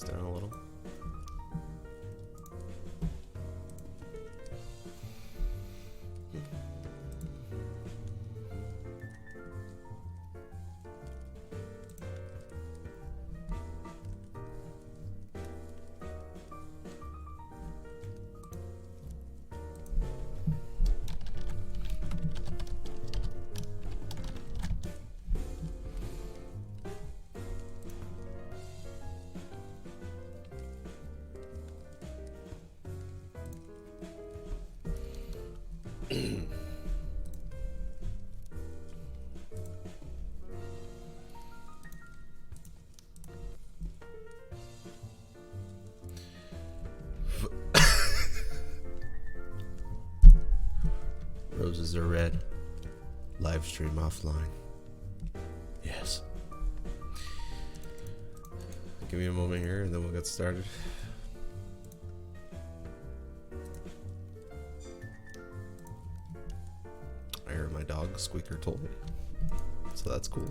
this down a little. Roses are red. Live stream offline. Yes. Give me a moment here and then we'll get started. I heard my dog squeaker told me. So that's cool.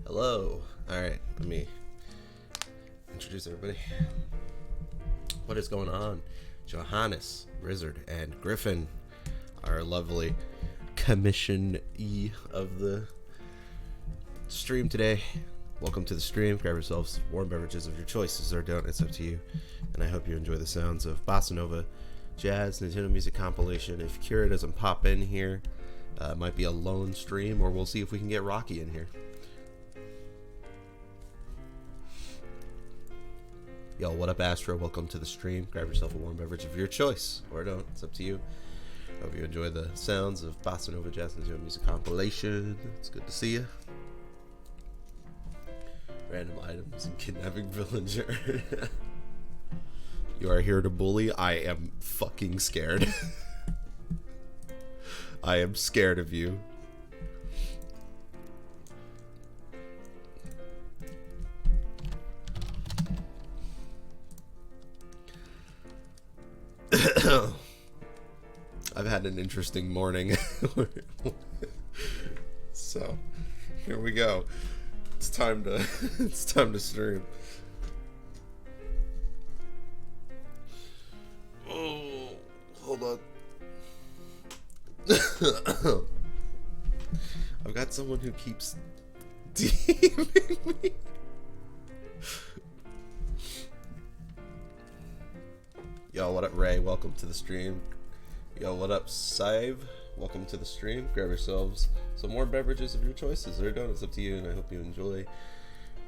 Hello. Alright, let me introduce everybody. What is going on? Johannes, Rizzard, and Griffin, our lovely commission-y of the stream today. Welcome to the stream. Grab yourselves warm beverages of your choices or don't. It's up to you. And I hope you enjoy the sounds of Bossa Nova, Jazz, Nintendo Music compilation. If Kira doesn't pop in here, it might be a lone stream, or we'll see if we can get Rocky in here. Yo, what up, Astro? Welcome to the stream. Grab yourself a warm beverage of your choice, or don't. It's up to you. Hope you enjoy the sounds of Bossa Nova, Jazz, Nintendo Music compilation. It's good to see you. Random items and kidnapping villager. You are here to bully? I am fucking scared. I am scared of you. I've had an interesting morning. So, here we go. It's time to stream. Oh, hold on. I've got someone who keeps DMing me. Yo, what up, Ray? Welcome to the stream. Yo, what up, Sive? Welcome to the stream. Grab yourselves some more beverages of your choices, or don't. It's up to you, and I hope you enjoy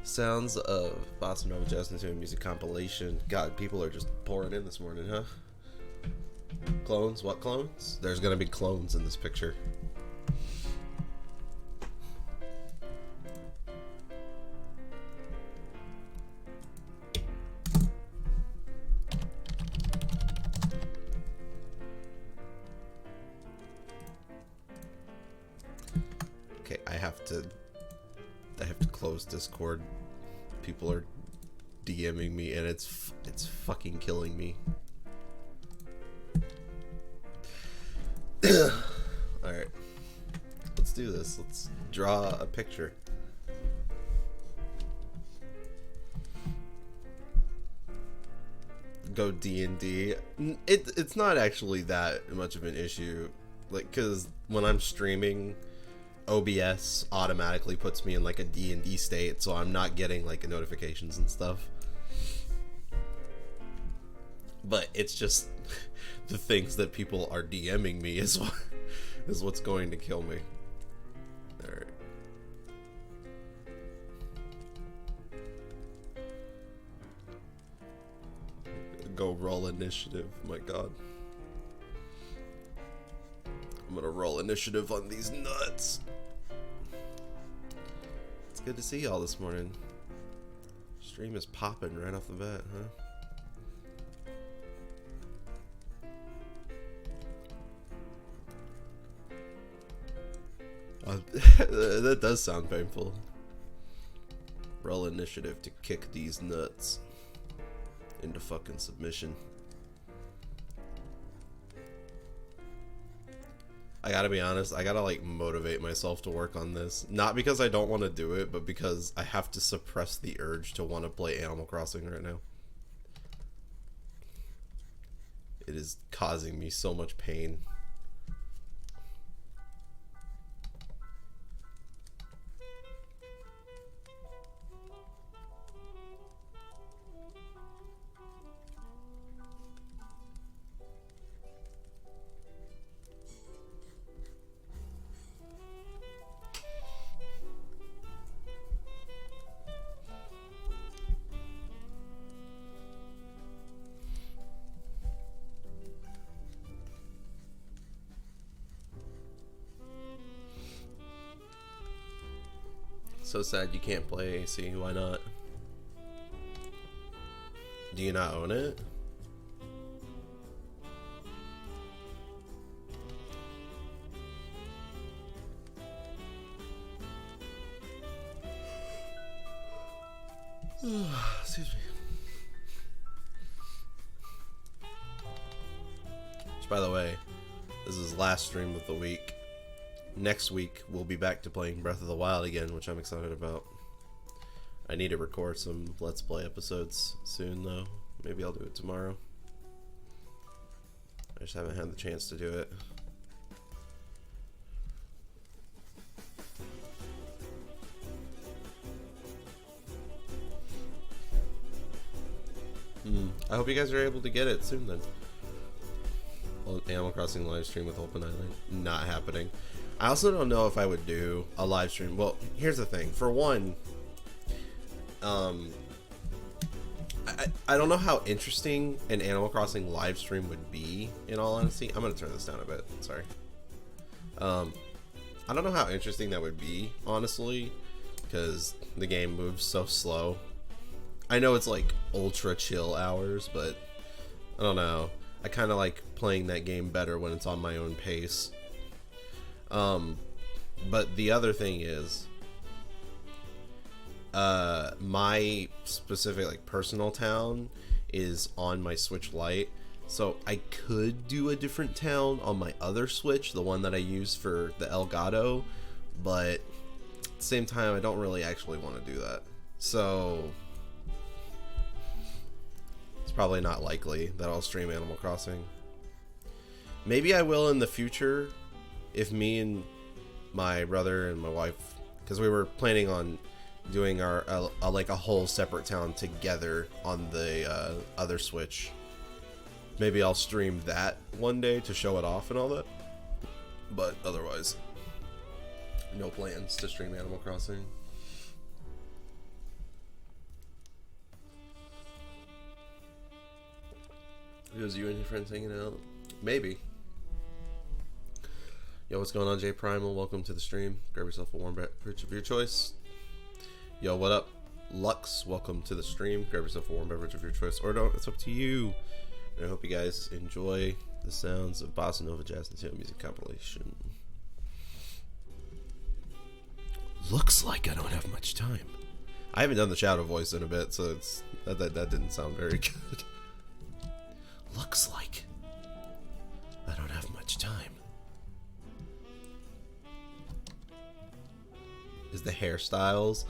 sounds of Bossa Nova, Jazz, Nintendo Music compilation. God, people are just pouring in this morning, huh? Clones? What clones? There's gonna be clones in this picture. to close Discord. People are DMing me, and it's fucking killing me. Alright. Let's do this. Let's draw a picture. Go D&D. It's not actually that much of an issue. Like, because when I'm streaming, OBS automatically puts me in like a D&D state, so I'm not getting like notifications and stuff. But it's just the things that people are DMing me is what's going to kill me. Alright. Go roll initiative, my god. I'm gonna roll initiative on these nuts. It's good to see y'all this morning. Stream is popping right off the bat, huh? That does sound painful. Roll initiative to kick these nuts into fucking submission. I gotta be honest, I gotta like motivate myself to work on this. Not because I don't want to do it, but because I have to suppress the urge to want to play Animal Crossing right now. It is causing me so much pain. So sad you can't play AC. Why not? Do you not own it? Excuse me. Which, by the way, this is last stream of the week. Next week, we'll be back to playing Breath of the Wild again, which I'm excited about. I need to record some Let's Play episodes soon, though. Maybe I'll do it tomorrow. I just haven't had the chance to do it. I hope you guys are able to get it soon, then. Animal Crossing live stream with Open Island. Not happening. I also don't know if I would do a live stream. Well, here's the thing. For one, I don't know how interesting an Animal Crossing live stream would be, in all honesty. I'm going to turn this down a bit. Sorry. I don't know how interesting that would be, honestly, because the game moves so slow. I know it's like ultra chill hours, but I don't know. I kind of like playing that game better when it's on my own pace. But the other thing is, my specific like personal town is on my Switch Lite, so I could do a different town on my other Switch, the one that I use for the Elgato, but at the same time I don't really actually want to do that, so it's probably not likely that I'll stream Animal Crossing. Maybe I will in the future if me and my brother and my wife, because we were planning on doing our like a whole separate town together on the other Switch. Maybe I'll stream that one day to show it off and all that, but otherwise no plans to stream Animal Crossing. Is you and your friends hanging out? Maybe. Yo, what's going on, J Primal? Welcome to the stream. Grab yourself a warm beverage of your choice. Yo, what up, Lux? Welcome to the stream. Grab yourself a warm beverage of your choice, or don't. It's up to you. And I hope you guys enjoy the sounds of Bossa Nova Jazz and Latino music compilation. Looks like I don't have much time. I haven't done the shadow voice in a bit, so it's that didn't sound very good. Looks like I don't have much time. Is the hairstyles?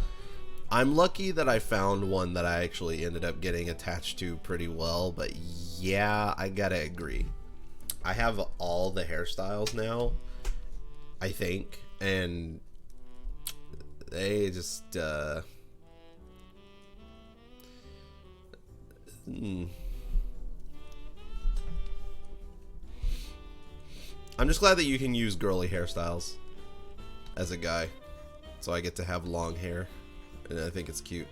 I'm lucky that I found one that I actually ended up getting attached to pretty well, but yeah, I gotta agree. I have all the hairstyles now, I think, and they just, I'm just glad that you can use girly hairstyles as a guy, so I get to have long hair, and I think it's cute.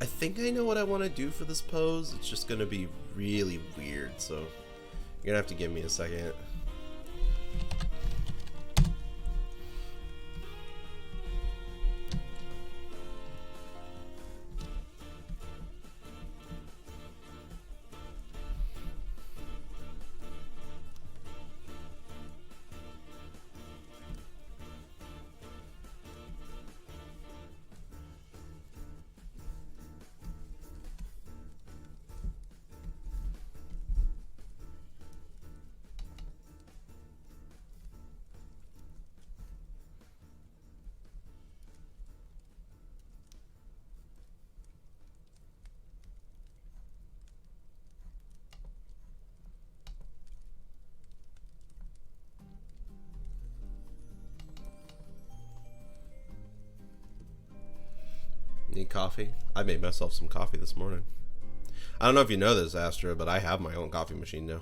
I think I know what I want to do for this pose. It's just going to be really weird, so you're going to have to give me a second. Need coffee? I made myself some coffee this morning. I don't know if you know this, Astra, but I have my own coffee machine now.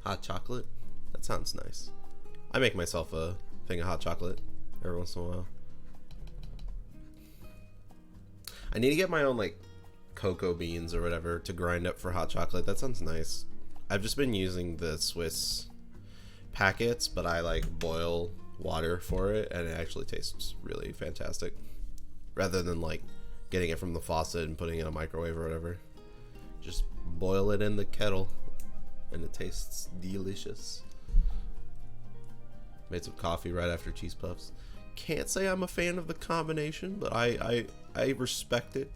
Hot chocolate? That sounds nice. I make myself a thing of hot chocolate every once in a while. I need to get my own, like, cocoa beans or whatever to grind up for hot chocolate. That sounds nice. I've just been using the Swiss packets, but I like boil water for it and it actually tastes really fantastic, rather than like getting it from the faucet and putting it in a microwave or whatever. Just boil it in the kettle and it tastes delicious. Made some coffee right after cheese puffs. Can't say I'm a fan of the combination, but I respect it.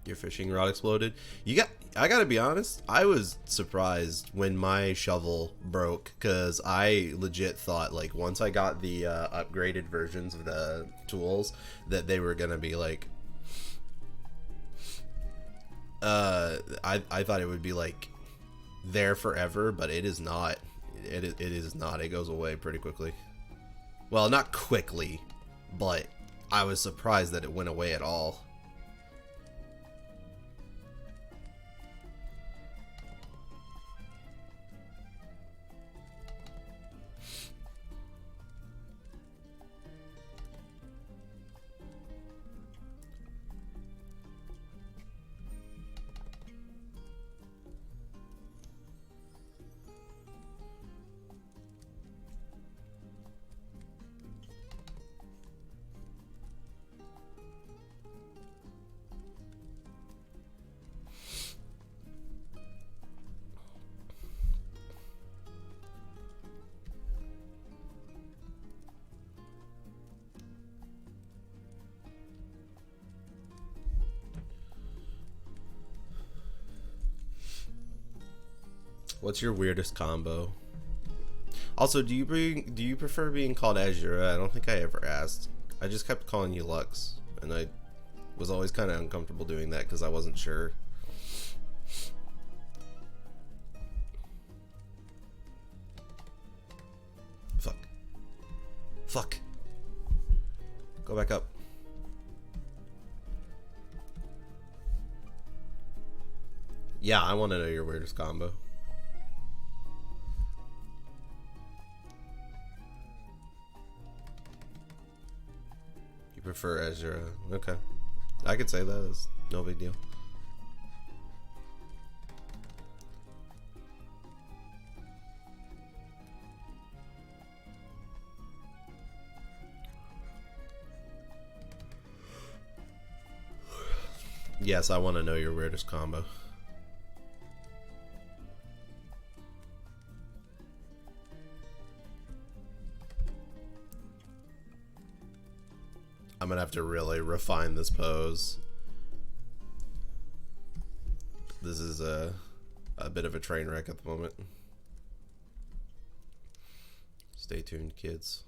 Your fishing rod exploded. I gotta be honest, I was surprised when my shovel broke, because I legit thought, like, once I got the upgraded versions of the tools, that they were gonna be like, I thought it would be like there forever, but it is not. It is not. It goes away pretty quickly. Well, not quickly, but I was surprised that it went away at all. What's your weirdest combo? Also, do you prefer being called Azura? I don't think I ever asked. I just kept calling you Lux, and I was always kind of uncomfortable doing that because I wasn't sure. Fuck. Fuck. Go back up. Yeah, I want to know your weirdest combo. You prefer Azure. Okay. I could say that. It's no big deal. Yes, I want to know your weirdest combo. I'm gonna have to really refine this pose. This is a bit of a train wreck at the moment. Stay tuned, kids.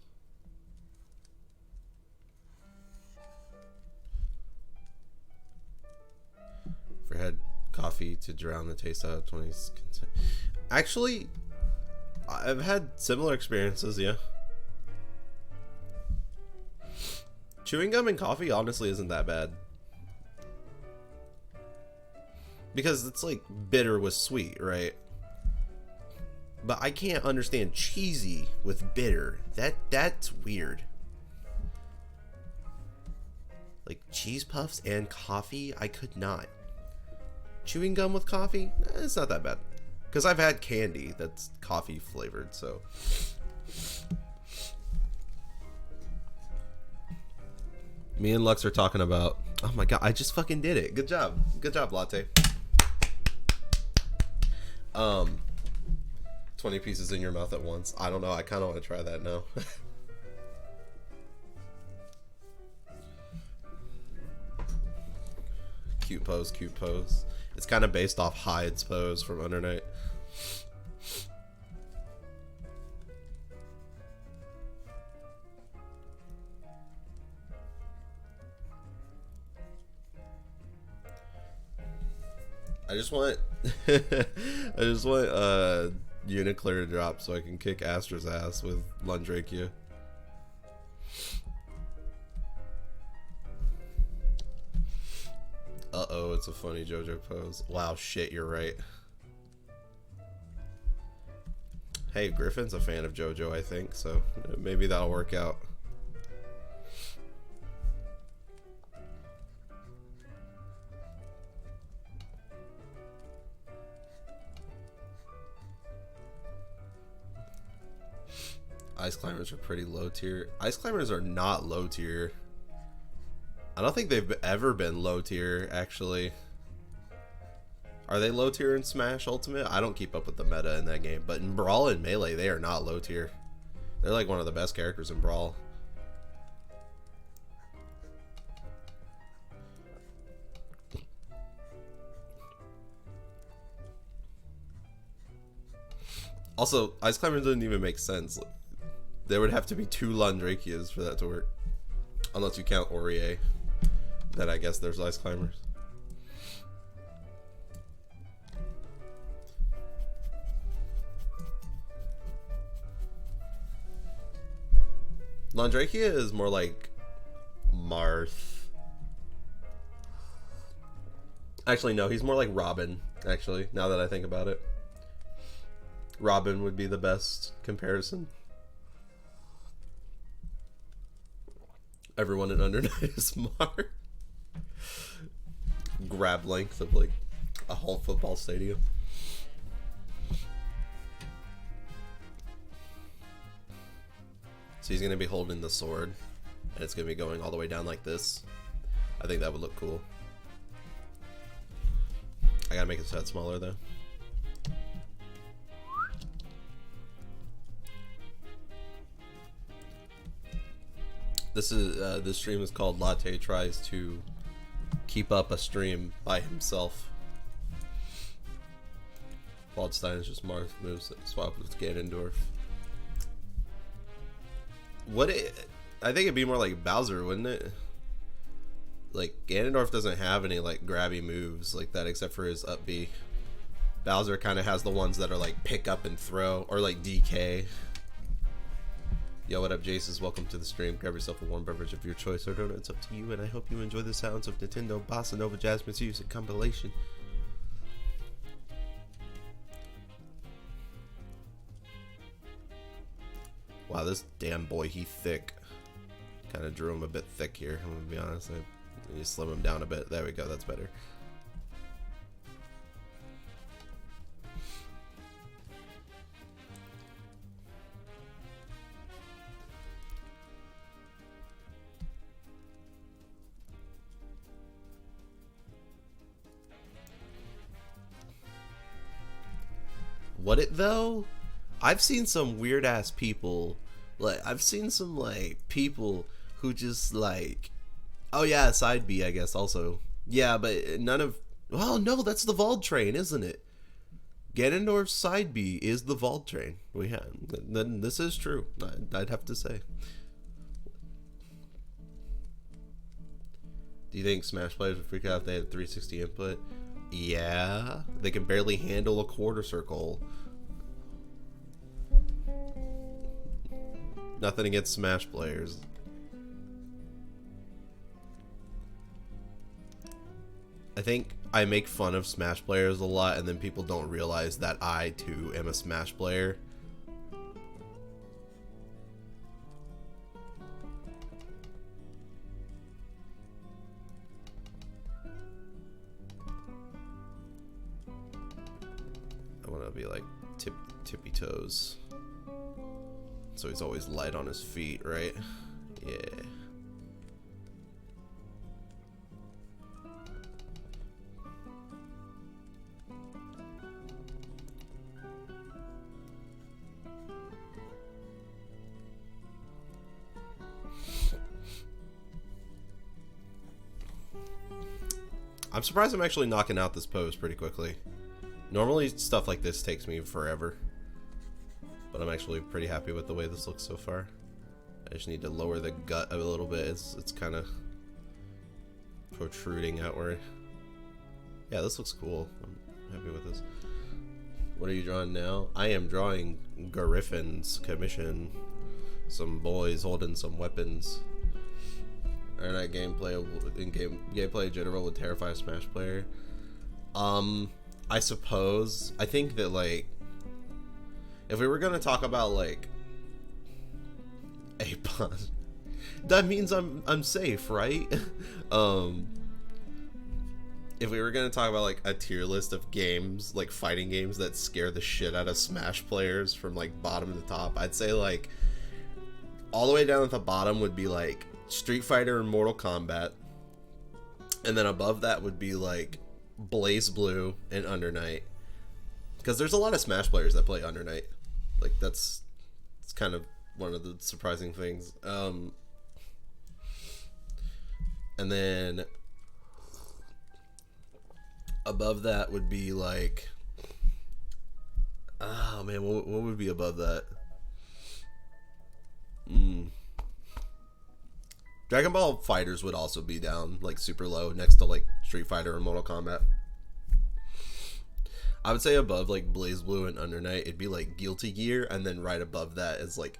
If I had coffee to drown the taste out of 20s. Actually, I've had similar experiences, yeah. Chewing gum and coffee honestly isn't that bad. Because it's like bitter with sweet, right? But I can't understand cheesy with bitter. That's weird. Like cheese puffs and coffee, I could not. Chewing gum with coffee, it's not that bad. Because I've had candy that's coffee flavored, so. Me and Lux are talking about, oh my god, I just fucking did it. Good job. Good job, Latte. 20 pieces in your mouth at once. I don't know. I kind of want to try that now. Cute pose, cute pose. It's kind of based off Hyde's pose from Under Night. I just want Uniclear to drop so I can kick Astra's ass with Lundrakia. Uh-oh, it's a funny JoJo pose. Wow, shit, you're right. Hey, Griffin's a fan of JoJo, I think, so maybe that'll work out. Ice Climbers are pretty low tier. Ice Climbers are not low tier. I don't think they've ever been low tier, actually. Are they low tier in Smash Ultimate? I don't keep up with the meta in that game. But in Brawl and Melee, they are not low tier. They're like one of the best characters in Brawl. Also, Ice Climbers doesn't even make sense. There would have to be 2 Lundrakias for that to work. Unless you count Aurier. Then I guess there's Ice Climbers. Lundrakia is more like Marth. Actually, no, he's more like Robin, actually, now that I think about it. Robin would be the best comparison. Everyone in Under Night is Marth. Grab length of like a whole football stadium. So he's gonna be holding the sword and it's gonna be going all the way down like this. I think that would look cool. I gotta make his head smaller though. This stream is called Latte Tries to Keep Up a Stream by Himself. Waldstein is just Marth moves that swap with Ganondorf. I think it'd be more like Bowser, wouldn't it? Like Ganondorf doesn't have any like grabby moves like that except for his up B. Bowser kind of has the ones that are like pick up and throw or like DK. Yo, what up, Jaces? Welcome to the stream. Grab yourself a warm beverage of your choice or donut. It's up to you, and I hope you enjoy the sounds of Nintendo Bossa Nova Jazzman's music compilation. Wow, this damn boy, he thick. Kind of drew him a bit thick here, I'm gonna be honest. I need to slim him down a bit. There we go, that's better. Would it though? I've seen some weird ass people. Like I've seen some like people who just like, oh yeah, side B I guess also. Yeah, but none of. Well, no, that's the Vault train, isn't it? Ganondorf's side B is the Vault train. We have. Then this is true. I'd have to say. Do you think Smash players would freak out if they had 360 input? Yeah, they can barely handle a quarter circle. Nothing against Smash players. I think I make fun of Smash players a lot, and then people don't realize that I too am a Smash player. I want to be like tippy toes. So he's always light on his feet, right? Yeah. I'm surprised I'm actually knocking out this pose pretty quickly. Normally stuff like this takes me forever. But I'm actually pretty happy with the way this looks so far. I just need to lower the gut a little bit. It's kind of protruding outward. Yeah, this looks cool. I'm happy with this. What are you drawing now? I am drawing Griffin's commission. Some boys holding some weapons. Internet gameplay gameplay general would terrify a Smash player. I suppose. I think that like if we were gonna talk about like a pun, that means I'm safe, right? If we were gonna talk about like a tier list of games, like fighting games that scare the shit out of Smash players from like bottom to top, I'd say like all the way down at the bottom would be like Street Fighter and Mortal Kombat, and then above that would be like Blaze Blue and Under Night, because there's a lot of Smash players that play Under Night. Like it's kind of one of the surprising things. And then above that would be like, oh man, what would be above that? Dragon Ball Fighters would also be down like super low next to like Street Fighter and Mortal Kombat. I would say above like Blaze Blue and Under Night, it'd be like Guilty Gear, and then right above that is like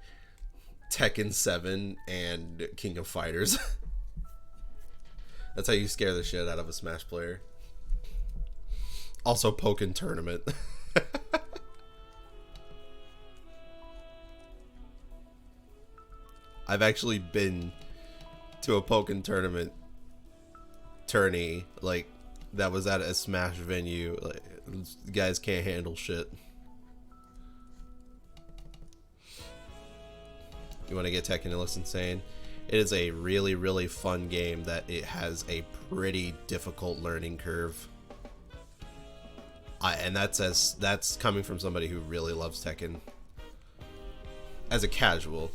Tekken 7 and King of Fighters. That's how you scare the shit out of a Smash player. Also Pokken Tournament. I've actually been to a Pokken Tournament tourney, like that was at a Smash venue. Like, guys can't handle shit. You want to get Tekken, it looks insane. It is a really, really fun game that it has a pretty difficult learning curve. And that's coming from somebody who really loves Tekken. As a casual.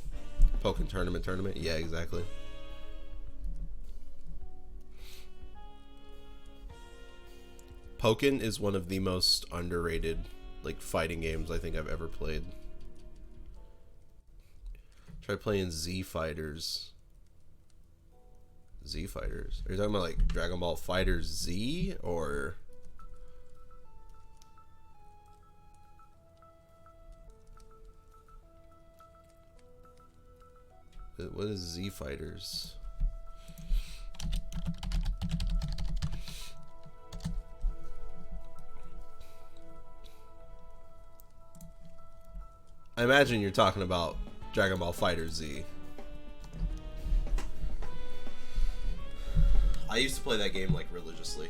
Pokken Tournament? Yeah, exactly. Pokken is one of the most underrated like fighting games I think I've ever played. Try playing Z Fighters. Z Fighters? Are you talking about like Dragon Ball Fighters Z or? What is Z Fighters? I imagine you're talking about Dragon Ball Fighter Z. I used to play that game like religiously.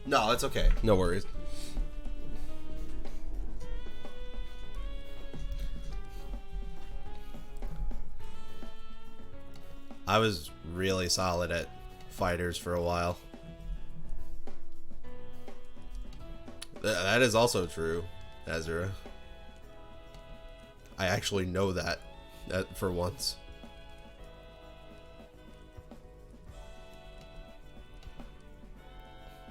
No, it's okay. No worries. I was really solid at fighters for a while. That is also true, Ezra. I actually know that for once.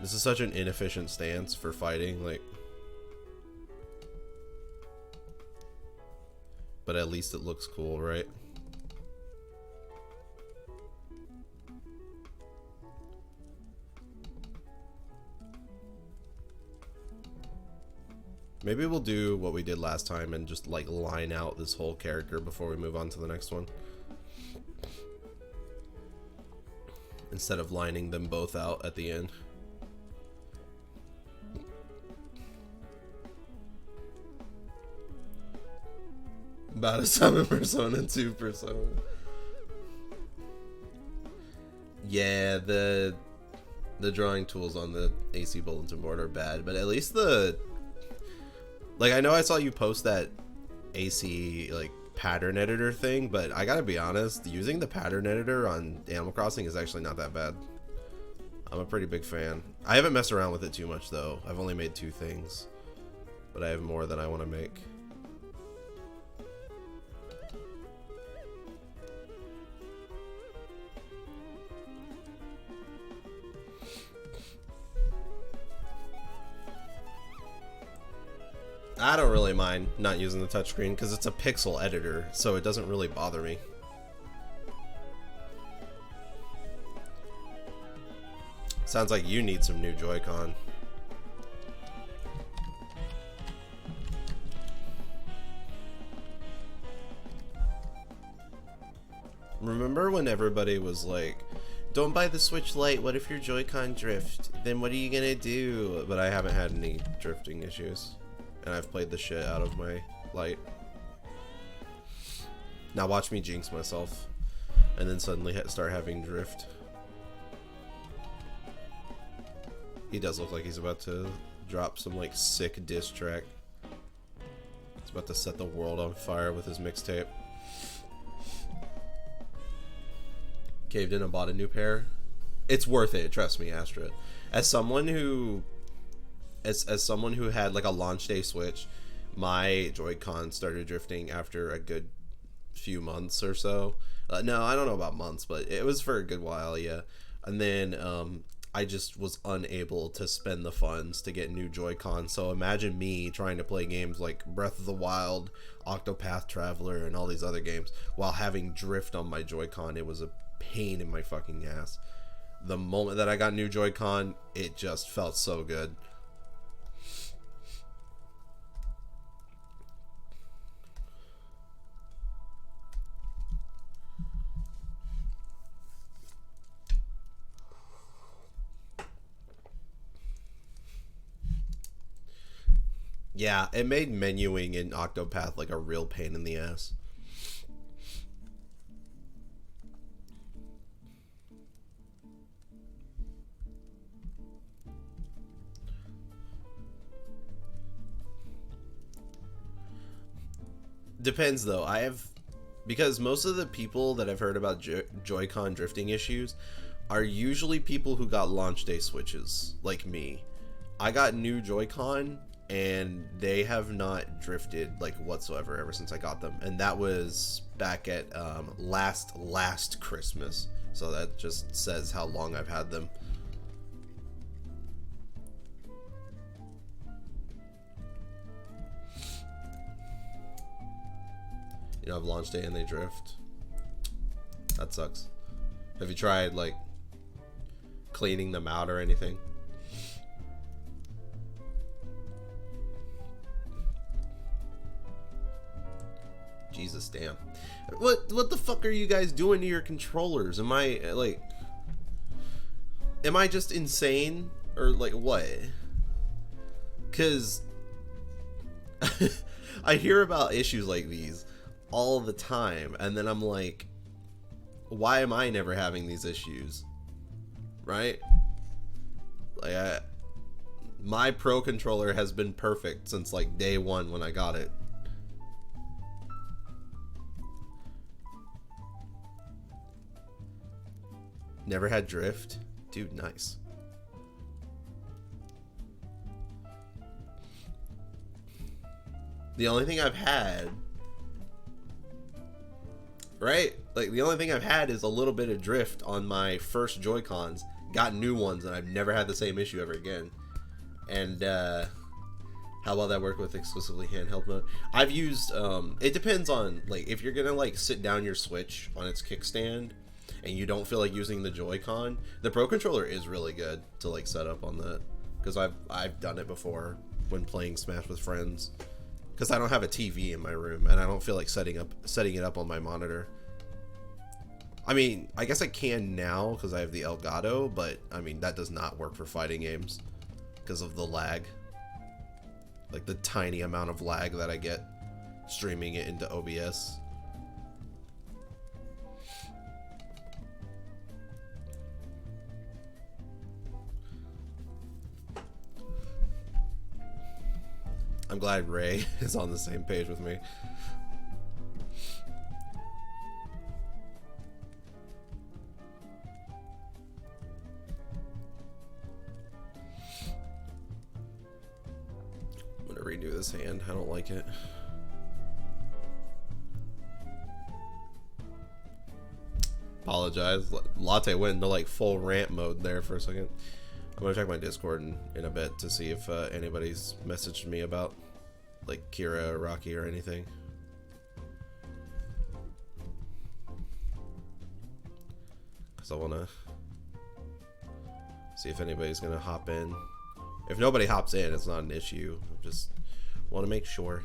This is such an inefficient stance for fighting, like. But at least it looks cool, right? Maybe we'll do what we did last time and just like line out this whole character before we move on to the next one. Instead of lining them both out at the end. About to summon Persona 2 Persona. Yeah, the drawing tools on the AC bulletin board are bad, but at least the... Like, I know I saw you post that AC, like, pattern editor thing, but I gotta be honest, using the pattern editor on Animal Crossing is actually not that bad. I'm a pretty big fan. I haven't messed around with it too much, though. I've only made 2 things, but I have more than I want to make. I don't really mind not using the touchscreen because it's a pixel editor, so it doesn't really bother me. Sounds like you need some new Joy-Con. Remember when everybody was like, don't buy the Switch Lite, what if your Joy-Con drift? Then what are you gonna do? But I haven't had any drifting issues. And I've played the shit out of my Lite. Now watch me jinx myself. And then suddenly start having drift. He does look like he's about to drop some like sick diss track. He's about to set the world on fire with his mixtape. Caved in and bought a new pair. It's worth it, trust me, Astra. As someone who had like a launch day Switch, my Joy-Con started drifting after a good few months or so. No, I don't know about months, but it was for a good while, yeah. And then I just was unable to spend the funds to get new Joy-Con. So imagine me trying to play games like Breath of the Wild, Octopath Traveler, and all these other games while having drift on my Joy-Con. It was a pain in my fucking ass. The moment that I got new Joy-Con, it just felt so good. Yeah, it made menuing in Octopath like a real pain in the ass. Depends though. Because most of the people that I've heard about Joy-Con drifting issues are usually people who got launch day Switches, like me. I got new Joy-Con and they have not drifted like whatsoever ever since I got them, and that was back at last Christmas, so that just says how long I've had them. You know, have launch day and they drift. That sucks. Have you tried like cleaning them out or anything? Jesus damn. What the fuck are you guys doing to your controllers? Am I just insane or like what? Cuz I hear about issues like these all the time and then I'm like, why am I never having these issues? right? Like, my Pro controller has been perfect since like day one when I got it. Never had drift? Dude, nice. The only thing I've had, right? Like, the only thing I've had is a little bit of drift on my first Joy-Cons. Got new ones, and I've never had the same issue ever again. And, how well that work with exclusively handheld mode? I've used, it depends on, like, if you're gonna, like, sit down your Switch on its kickstand, and you don't feel like using the Joy-Con, the Pro Controller is really good to, like, set up on that. Because I've done it before when playing Smash with friends. Because I don't have a TV in my room, and I don't feel like setting it up on my monitor. I mean, I guess I can now because I have the Elgato, but I mean that does not work for fighting games because of the lag. Like the tiny amount of lag that I get streaming it into OBS. I'm glad Ray is on the same page with me. I'm gonna redo this hand. I don't like it. Apologize. Latte went into like full rant mode there for a second. I'm gonna check my Discord in a bit to see if anybody's messaged me about like Kira or Rocky or anything. Cause I wanna see if anybody's gonna hop in. If nobody hops in, it's not an issue. I just wanna make sure.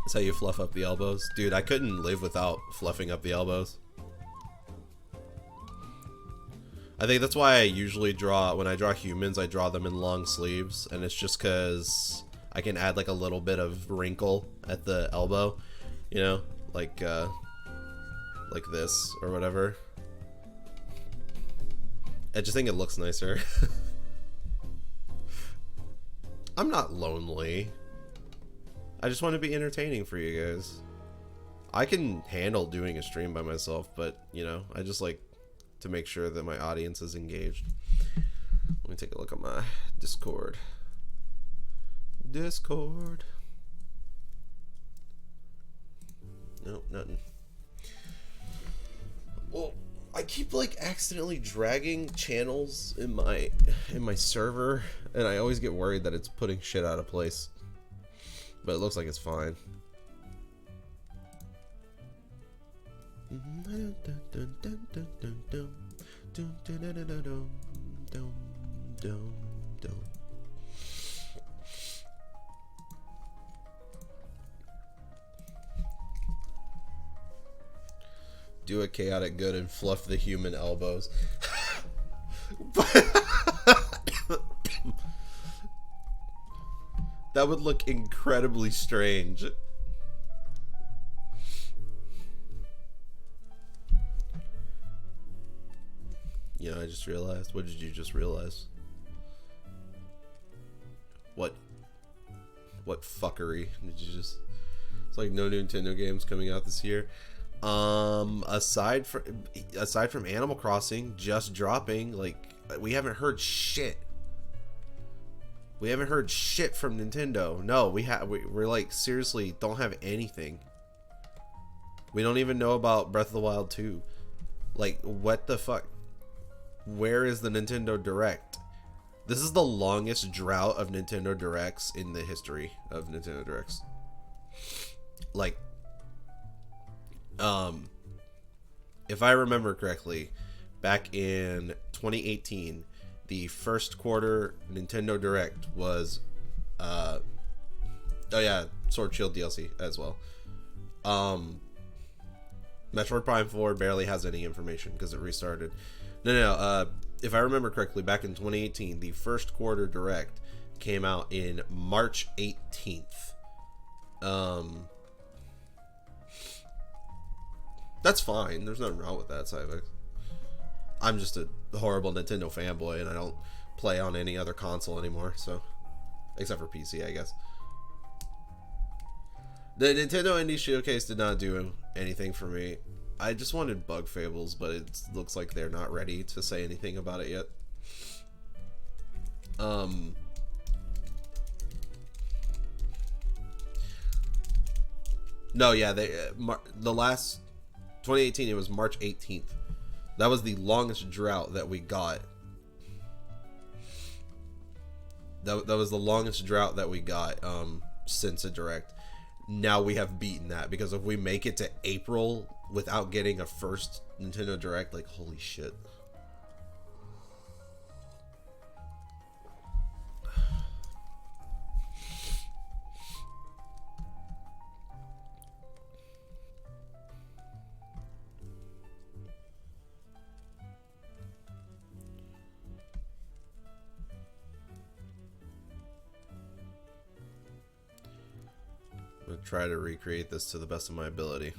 That's how you fluff up the elbows. Dude, I couldn't live without fluffing up the elbows. I think that's why I usually draw, when I draw humans, I draw them in long sleeves. And it's just because I can add like a little bit of wrinkle at the elbow. You know, like this or whatever. I just think it looks nicer. I'm not lonely. I just want to be entertaining for you guys. I can handle doing a stream by myself, but, you know, I just like to make sure that my audience is engaged. Let me take a look at my Discord. Discord. Nope, nothing. Well, I keep like accidentally dragging channels in my server, and I always get worried that it's putting shit out of place. But it looks like it's fine. Do a chaotic good and fluff the human elbows. That would look incredibly strange. You know, I just realized. What did you just realize? What fuckery did you just... It's like no new Nintendo games coming out this year. Aside from Animal Crossing just dropping, like, we haven't heard shit. We haven't heard shit from Nintendo. No, we're like seriously don't have anything. We don't even know about Breath of the Wild 2. Like, what the fuck? Where is the Nintendo Direct? This is the longest drought of Nintendo Directs in the history of Nintendo Directs. Like, if I remember correctly, back in 2018, the first quarter Nintendo Direct was, oh yeah, Sword Shield DLC as well. Metroid Prime 4 barely has any information because it restarted. No, if I remember correctly, back in 2018, the first quarter direct came out in March 18th. That's fine. There's nothing wrong with that, Cybex. I'm just a horrible Nintendo fanboy, and I don't play on any other console anymore, so... Except for PC, I guess. The Nintendo Indie Showcase did not do anything for me. I just wanted Bug Fables, but it looks like they're not ready to say anything about it yet. No, yeah, the last 2018, it was March 18th. That was the longest drought that we got. That was the longest drought that we got since a direct. Now we have beaten that, because if we make it to April without getting a first Nintendo Direct, like, holy shit. I'm gonna try to recreate this to the best of my ability.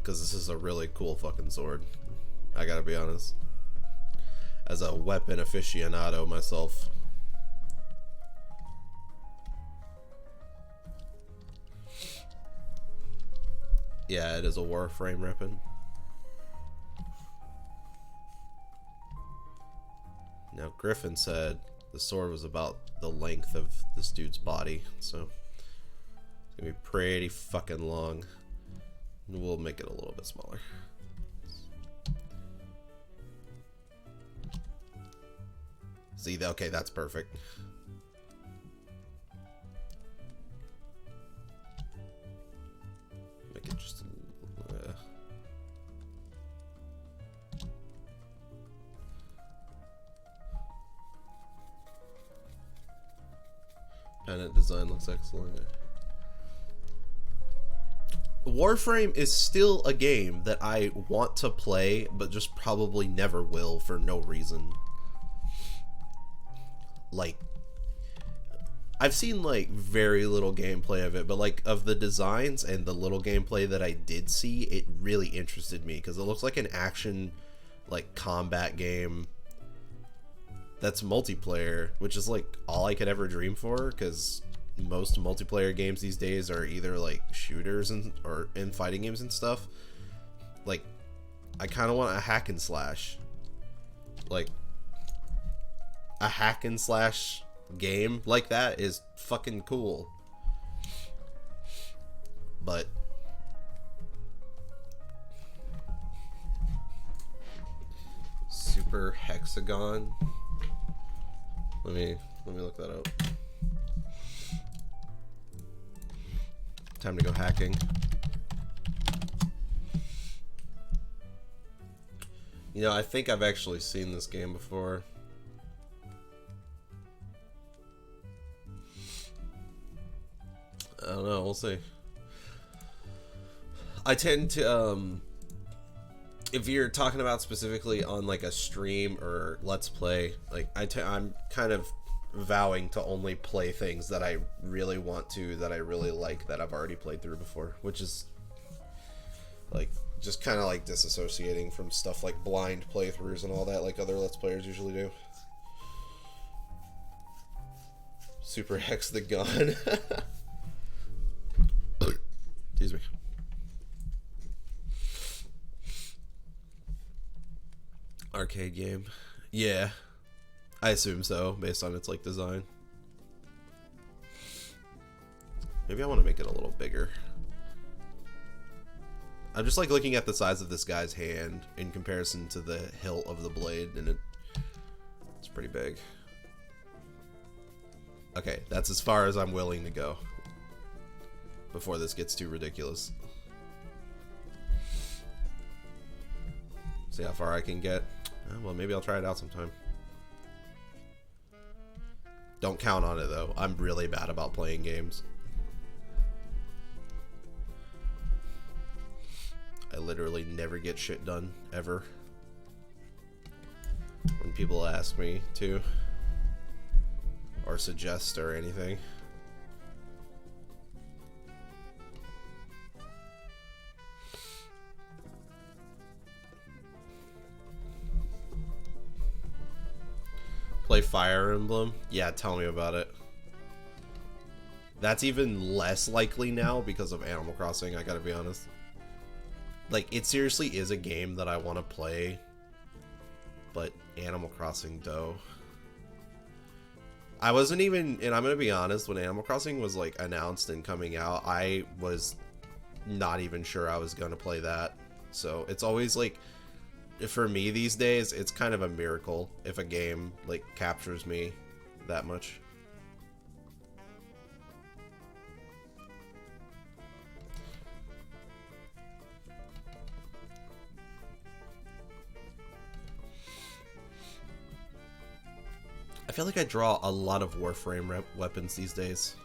Because this is a really cool fucking sword. I gotta be honest. As a weapon aficionado myself. Yeah, it is a Warframe weapon. Now, Griffin said the sword was about the length of this dude's body, so it's gonna be pretty fucking long. We'll make it a little bit smaller. See, okay, that's perfect. Make it just Pennant design looks excellent. Warframe is still a game that I want to play, but just probably never will for no reason. Like, I've seen like very little gameplay of it, but like of the designs and the little gameplay that I did see, it really interested me because it looks like an action, like, combat game that's multiplayer, which is like all I could ever dream for, because most multiplayer games these days are either like shooters or fighting games and stuff. Like, I kind of want a hack and slash, like a hack and slash game like that is fucking cool. But Super Hexagon. Let me look that up. Time to go hacking. You know, I think I've actually seen this game before. I don't know, we'll see. I tend to, if you're talking about specifically on like a stream or let's play, like I'm kind of vowing to only play things that I really want to, that I really like, that I've already played through before, which is like just kind of like disassociating from stuff like blind playthroughs and all that like other let's players usually do. Super Hex the Gun. Excuse me. Arcade game. Yeah, I assume so, based on its like design. Maybe I want to make it a little bigger. I'm just like looking at the size of this guy's hand in comparison to the hilt of the blade, and it's pretty big. Okay, that's as far as I'm willing to go before this gets too ridiculous. See how far I can get. Well, maybe I'll try it out sometime. Don't count on it though. I'm really bad about playing games. I literally never get shit done, ever. When people ask me to. Or suggest or anything. Play Fire Emblem? Yeah, tell me about it. That's even less likely now because of Animal Crossing, I gotta be honest. Like, it seriously is a game that I want to play, but Animal Crossing, though. I wasn't even, and I'm gonna be honest, when Animal Crossing was, like, announced and coming out, I was not even sure I was gonna play that. So, it's always, like, for me these days, it's kind of a miracle if a game, like, captures me that much. I feel like I draw a lot of Warframe weapons these days.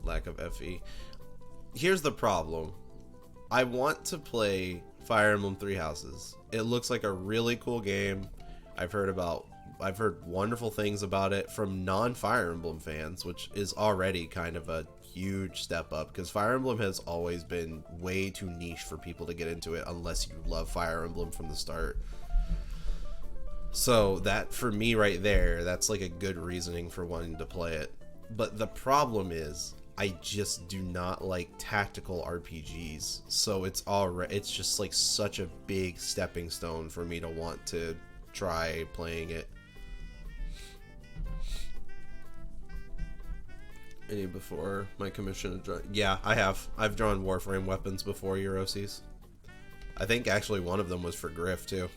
Lack of FE. Here's the problem. I want to play Fire Emblem Three Houses. It looks like a really cool game. I've heard wonderful things about it from non-Fire Emblem fans, which is already kind of a huge step up because Fire Emblem has always been way too niche for people to get into it unless you love Fire Emblem from the start. So that, for me right there, that's like a good reasoning for wanting to play it. But the problem is, I just do not like tactical RPGs. So it's just like such a big stepping stone for me to want to try playing it. Any before my commission of drawing? Yeah, I have. I've drawn Warframe weapons before Eurosies. I think actually one of them was for Griff too.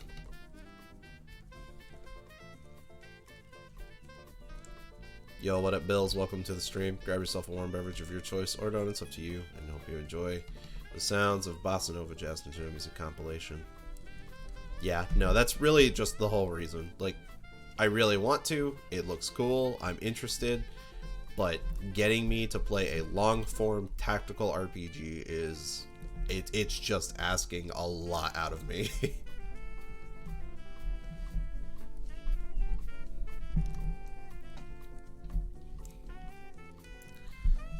Yo, what up, Bills? Welcome to the stream. Grab yourself a warm beverage of your choice or donuts, up to you, and hope you enjoy the sounds of Bossa Nova Jazz and Music compilation. Yeah, no, that's really just the whole reason. Like, I really want to. It looks cool. I'm interested. But getting me to play a long-form tactical RPG it's just asking a lot out of me.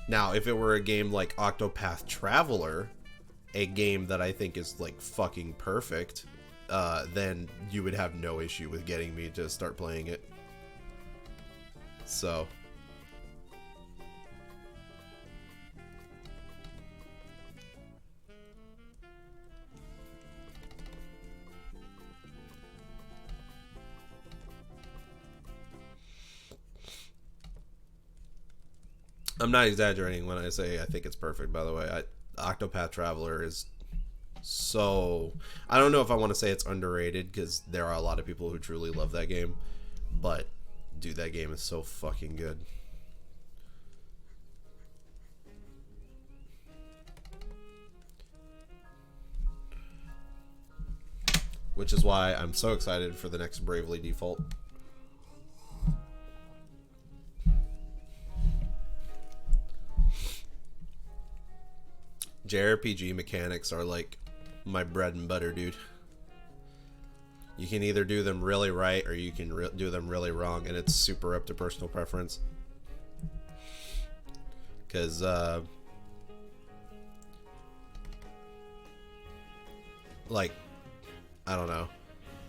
Now, if it were a game like Octopath Traveler, a game that I think is like fucking perfect, then you would have no issue with getting me to start playing it. So I'm not exaggerating when I say I think it's perfect, by the way. Octopath Traveler is so... I don't know if I want to say it's underrated, because there are a lot of people who truly love that game. But, dude, that game is so fucking good. Which is why I'm so excited for the next Bravely Default. JRPG mechanics are like my bread and butter, dude. You can either do them really right or you can do them really wrong, and it's super up to personal preference. Because, like, I don't know.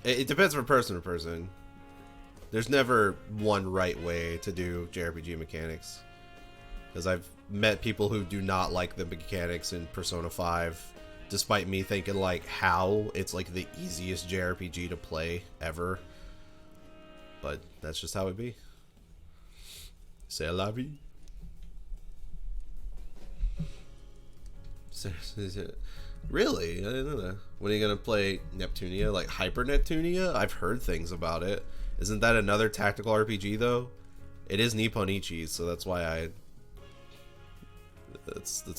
It depends from person to person. There's never one right way to do JRPG mechanics. Because I've met people who do not like the mechanics in Persona 5, despite me thinking, like, how it's, like, the easiest JRPG to play ever. But that's just how it be. C'est la vie. Really? I didn't know that. When are you gonna play Neptunia? Like Hyper Neptunia? I've heard things about it. Isn't that another tactical RPG though? It is Nipponichi, so that's why I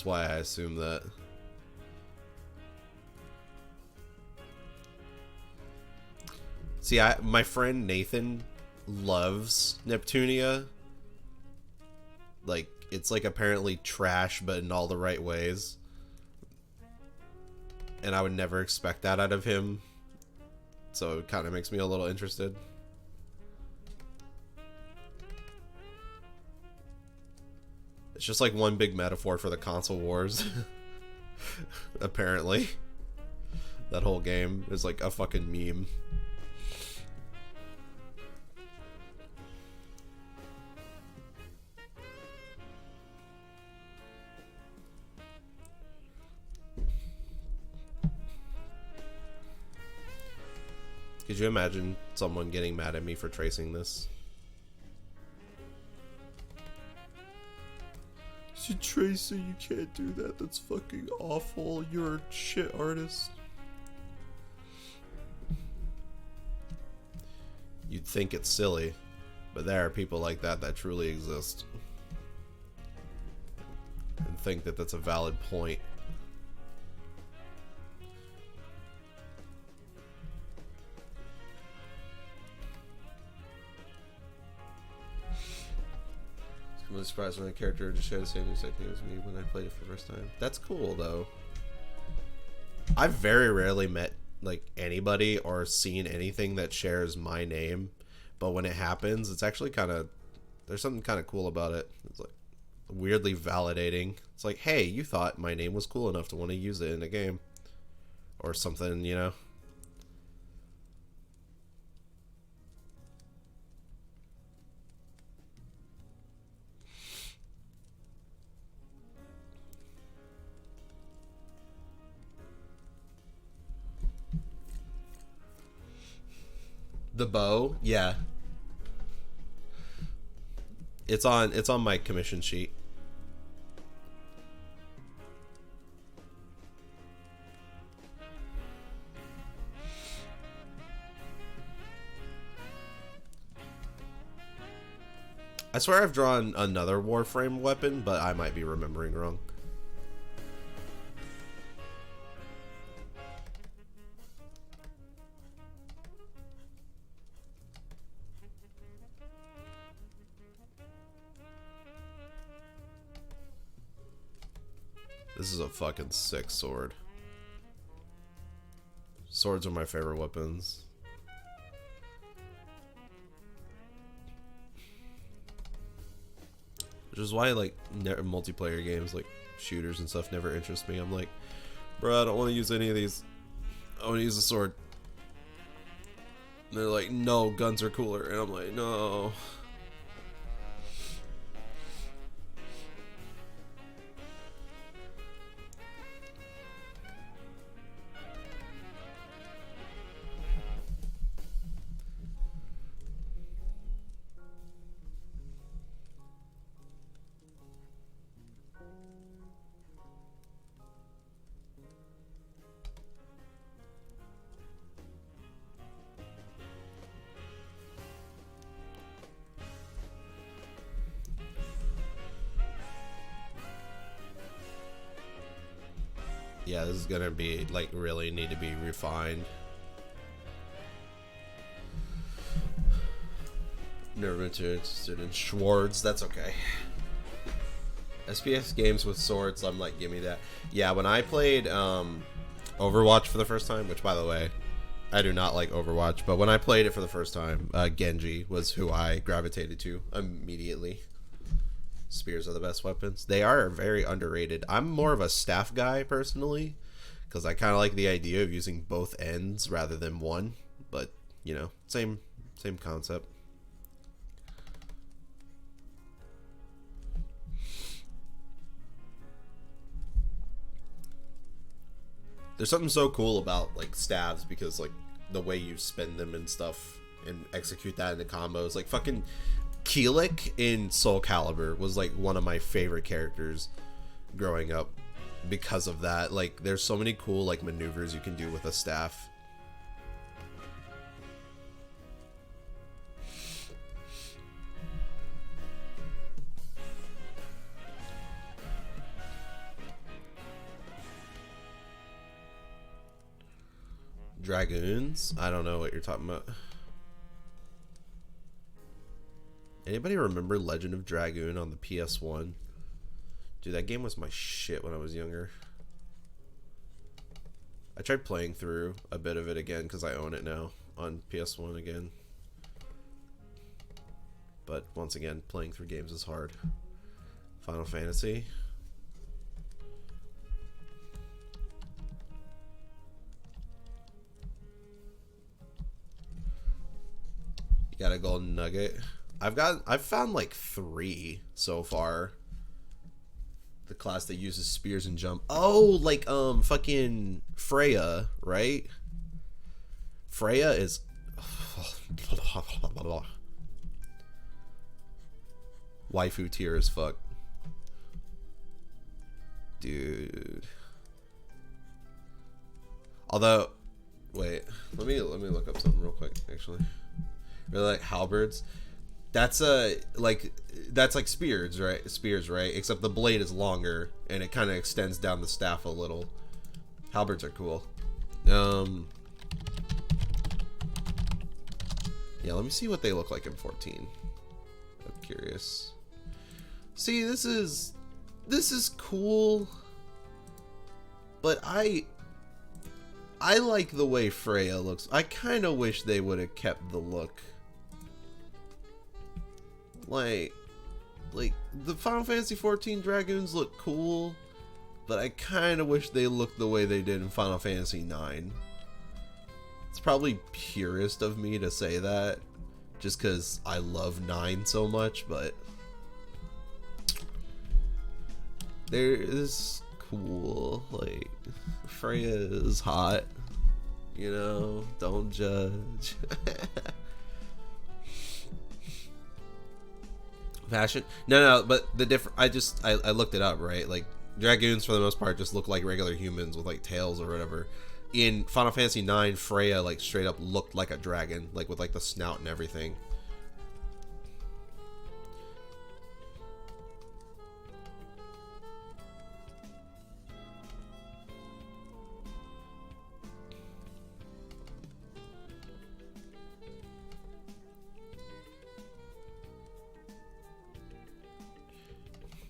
I assume that. See, my friend Nathan loves Neptunia. Like, it's like apparently trash, but in all the right ways. And I would never expect that out of him. So it kind of makes me a little interested. It's just like one big metaphor for the console wars. Apparently. That whole game is like a fucking meme. Could you imagine someone getting mad at me for tracing this? You tracer, you can't do that. That's fucking awful. You're a shit artist. You'd think it's silly, but there are people like that that truly exist. And think that that's a valid point. I'm really surprised when a character just shared the same exact name as me when I played it for the first time. That's cool, though. I've very rarely met like anybody or seen anything that shares my name, but when it happens, it's actually kind of, there's something kind of cool about it. It's like weirdly validating. It's like, hey, you thought my name was cool enough to want to use it in a game or something, you know? The bow, yeah. It's on my commission sheet. I swear I've drawn another Warframe weapon, but I might be remembering wrong. This is a fucking sick sword. Swords are my favorite weapons. Which is why, like, multiplayer games, like shooters and stuff, never interest me. I'm like, bro, I don't want to use any of these. I want to use a sword. And they're like, no, guns are cooler. And I'm like, no. Yeah, this is gonna be, like, really need to be refined. Never been too interested in swords. That's okay. SPS games with swords, I'm like, give me that. Yeah, when I played Overwatch for the first time, which, by the way, I do not like Overwatch, but when I played it for the first time, Genji was who I gravitated to immediately. Spears are the best weapons. They are very underrated. I'm more of a staff guy personally, because I kind of like the idea of using both ends rather than one. But, you know, same concept. There's something so cool about, like, staves, because, like, the way you spin them and stuff and execute that into combos, like fucking Keelik in Soul Calibur was like one of my favorite characters growing up because of that. Like, there's so many cool, like, maneuvers you can do with a staff. Dragoons? I don't know what you're talking about. Anybody remember Legend of Dragoon on the PS1? Dude, that game was my shit when I was younger. I tried playing through a bit of it again because I own it now on PS1 again. But once again, playing through games is hard. Final Fantasy. You got a golden nugget. I've found like 3 so far. The class that uses spears and jump. Oh, like fucking Freya, right? Freya is waifu tier as fuck. Dude. Although, wait, let me look up something real quick actually. Really like halberds. That's like spears, right? Spears, right? Except the blade is longer and it kind of extends down the staff a little. Halberds are cool. Yeah, let me see what they look like in 14. I'm curious. See, this is cool, but I like the way Freya looks. I kind of wish they would have kept the look. Like the Final Fantasy 14 Dragoons look cool, but I kind of wish they looked the way they did in Final Fantasy 9. It's probably purist of me to say that, just because I love 9 so much, but there is cool. Like, Freya is hot, you know, don't judge. Fashion? No, but the different. I looked it up, right? Like, Dragoons for the most part just look like regular humans with like tails or whatever. In Final Fantasy 9, Freya like straight up looked like a dragon, like with like the snout and everything.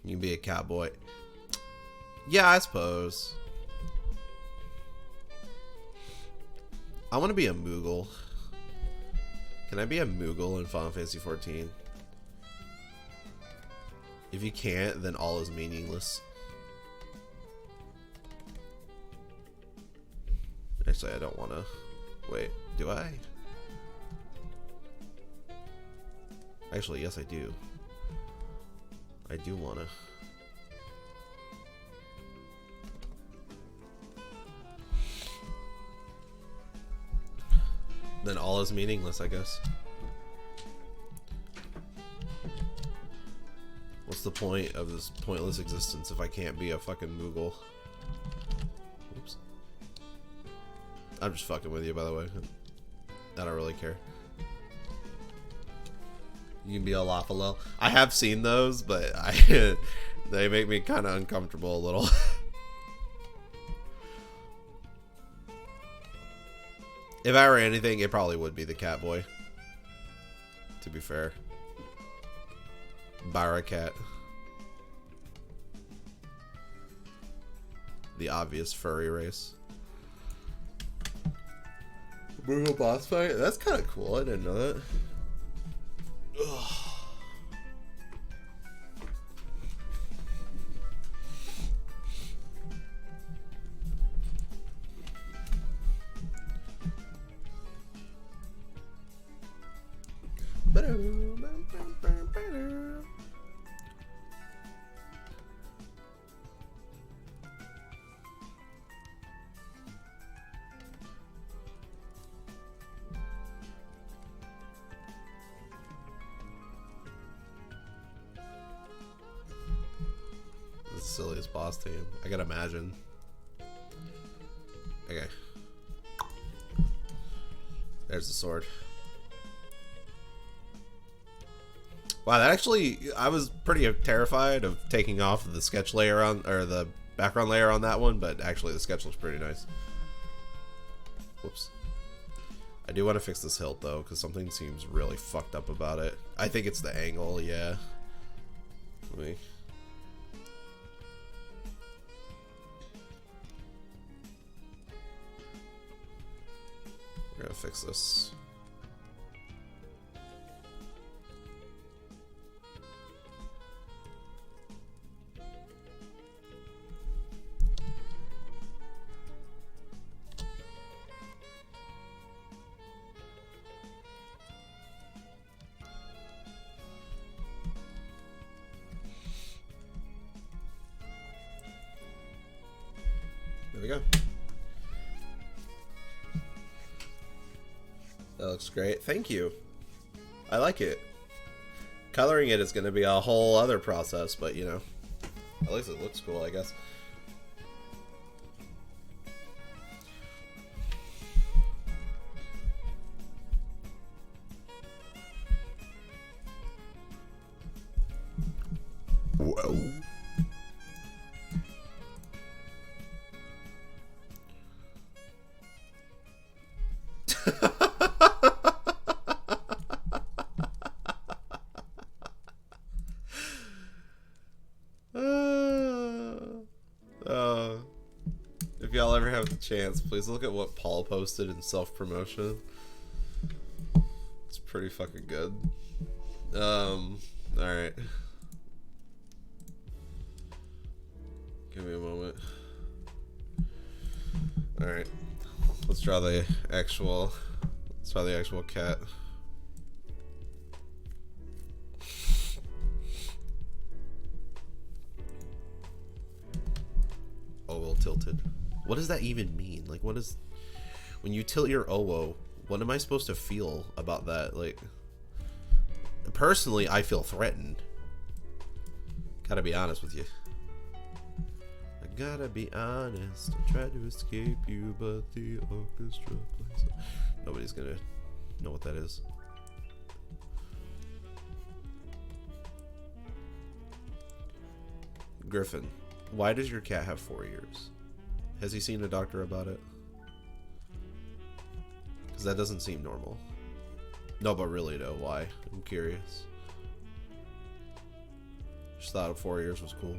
You can be a cowboy. Yeah, I suppose. I want to be a Moogle. Can I be a Moogle in Final Fantasy 14? If you can't, then all is meaningless. Actually, I don't want to. Wait, do I? Actually, yes, I do. I do wanna. Then all is meaningless, I guess. What's the point of this pointless existence if I can't be a fucking Moogle? Oops. I'm just fucking with you, by the way. I don't really care. You can be a Lafalel. I have seen those, but they make me kind of uncomfortable a little. If I were anything, it probably would be the Catboy. To be fair. Baracat. The obvious furry race. Brutal boss fight? That's kind of cool. I didn't know that. Ugh. The silliest boss team. I can imagine. Okay. There's the sword. Wow, that actually, I was pretty terrified of taking off the sketch layer on, or the background layer on that one, but actually the sketch looks pretty nice. Whoops. I do want to fix this hilt though, because something seems really fucked up about it. I think it's the angle, yeah. Let me... We're gonna fix this. There we go. That looks great. Thank you. I like it. Coloring it is going to be a whole other process, but you know, at least it looks cool, I guess. Whoa. If y'all ever have the chance, please look at what Paul posted in self-promotion. It's pretty fucking good. Alright. Give me a moment. Alright. Let's draw the actual cat. Owl tilted. What does that even mean? Like, what is... When you tilt your owo, what am I supposed to feel about that? Like, personally, I feel threatened. Gotta be honest with you. I gotta be honest. I tried to escape you, but the orchestra plays... Nobody's gonna know what that is. Griffin, why does your cat have 4 ears? Has he seen a doctor about it? Because that doesn't seem normal. No, but really though, why? I'm curious. Just thought 4 ears was cool.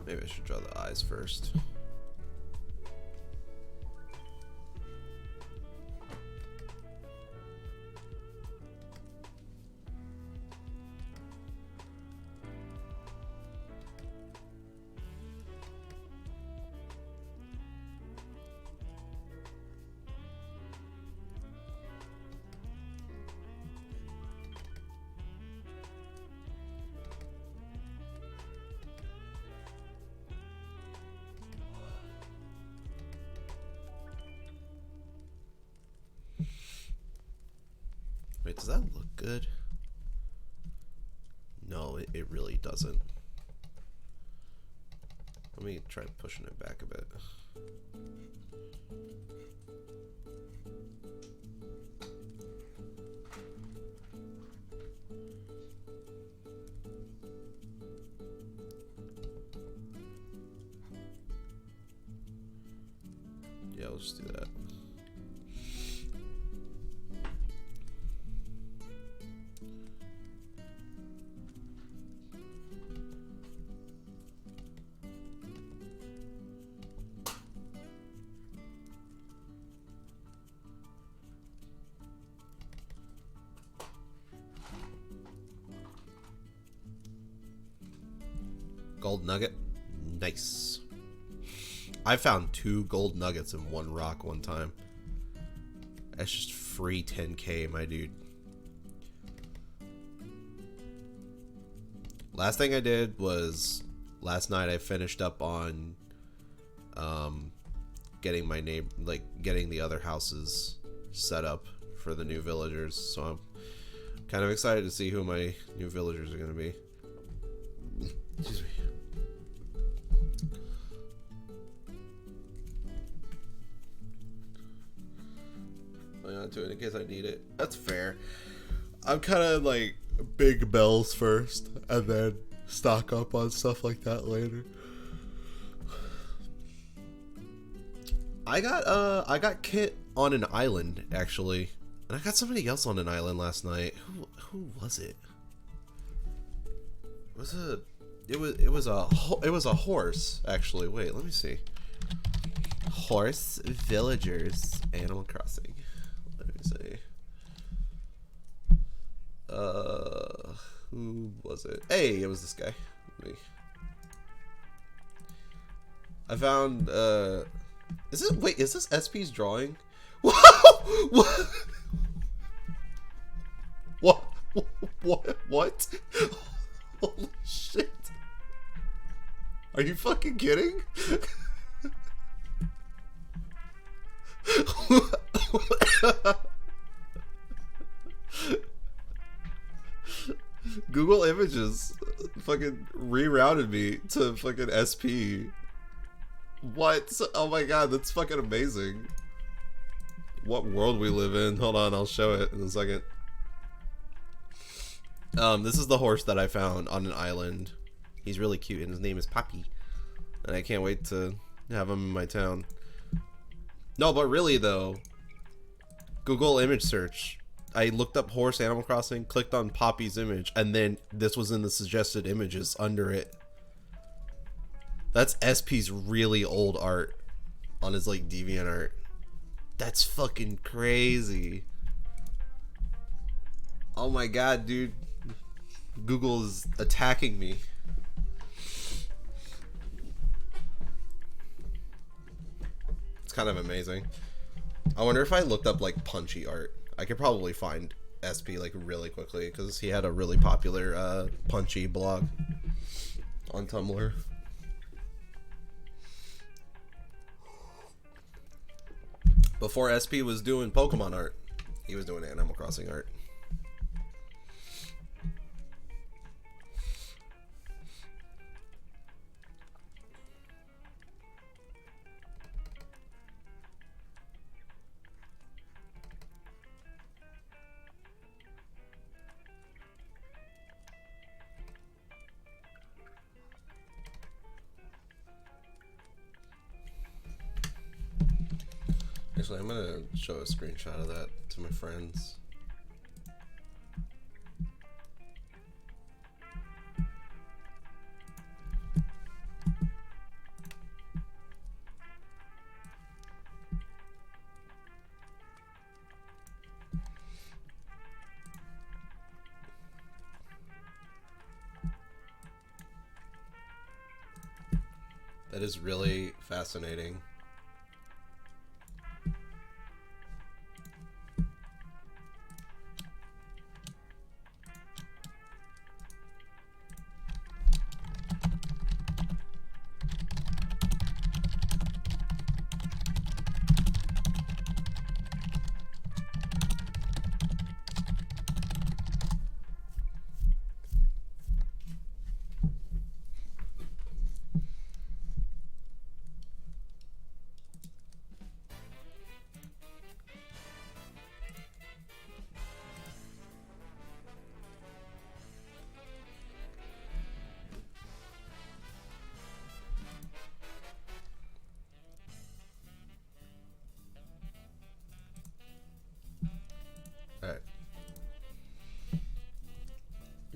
Maybe I should draw the eyes first. Wait, does that look good? No, it really doesn't. Let me try pushing it back a bit. let's just do that. Gold nugget. Nice. I found 2 gold nuggets in 1 rock one time. That's just free 10k, my dude. Last thing I did was last night I finished up on getting my name, like getting the other houses set up for the new villagers. So I'm kind of excited to see who my new villagers are going to be. Excuse me. To it in case I need it. That's fair. I'm kind of like big bells first and then stock up on stuff like that later. I got Kit on an island actually, and I got somebody else on an island last night. Who was it? It was a horse actually. Wait, let me see. Horse villagers Animal Crossing. Say, who was it? Hey, it was this guy. I found, is this SP's drawing? What? What? Holy shit. Are you fucking kidding? Google Images fucking rerouted me to fucking SP. What? Oh my god, that's fucking amazing. What world we live in. Hold on, I'll show it in a second. This is the horse that I found on an island. He's really cute and his name is Poppy. And I can't wait to have him in my town. No, but really though, Google image search. I looked up horse Animal Crossing, clicked on Poppy's image, and then this was in the suggested images under it. That's SP's really old art on his like DeviantArt. That's fucking crazy. Oh my god, dude. Google is attacking me. It's kind of amazing. I wonder if I looked up like punchy art, I could probably find SP like really quickly because he had a really popular punchy blog on Tumblr. Before SP was doing Pokemon art, he was doing Animal Crossing art. Actually, I'm gonna show a screenshot of that to my friends. That is really fascinating.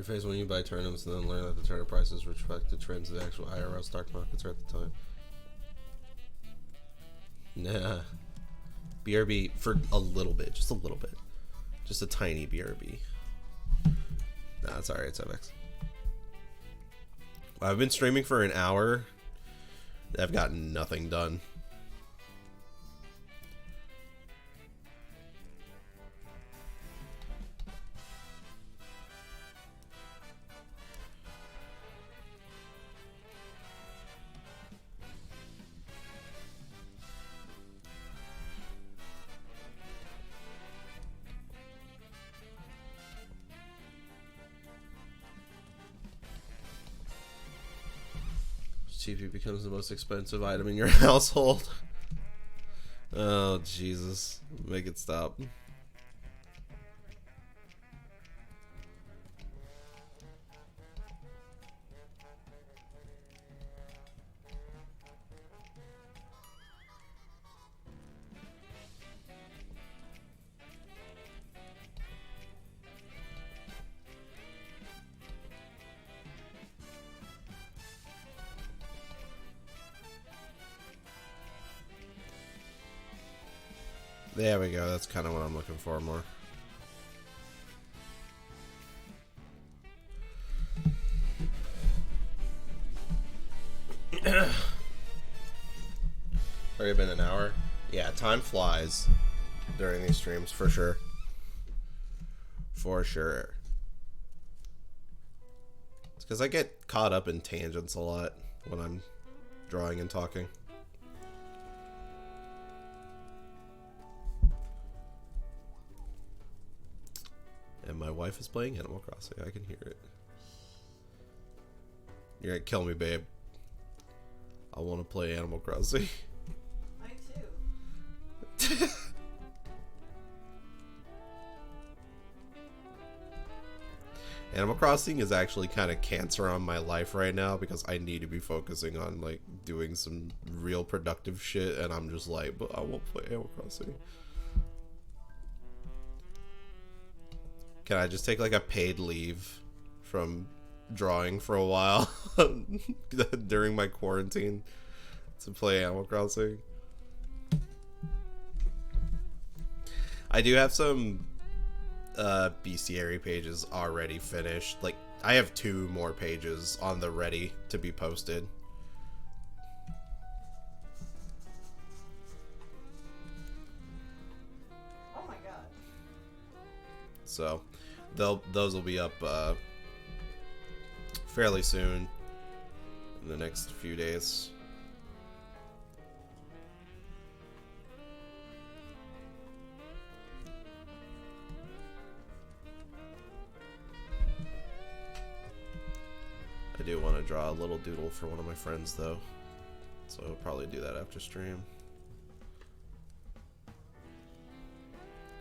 Your face when you buy turnips and then learn that the turnip prices reflect the trends of the actual IRL stock markets are at the time. Nah. BRB for a little bit. Just a little bit. Just a tiny BRB. Nah, it's alright, FX. I've been streaming for an hour. I've gotten nothing done. TP becomes the most expensive item in your household. Oh, Jesus. Make it stop. There we go. That's kind of what I'm looking for more. Already been an hour. Yeah, time flies during these streams for sure. For sure. It's because I get caught up in tangents a lot when I'm drawing and talking. And my wife is playing Animal Crossing. I can hear it. You're gonna kill me, babe. I want to play Animal Crossing. I too. Animal Crossing is actually kind of cancer on my life right now because I need to be focusing on like doing some real productive shit, and I'm just like, but I won't play Animal Crossing. Can I just take like a paid leave from drawing for a while during my quarantine to play Animal Crossing? I do have some bestiary pages already finished. Like, I have 2 more pages on the ready to be posted. Oh my god. So those will be up fairly soon, in the next few days. I do want to draw a little doodle for one of my friends though, so I'll probably do that after stream.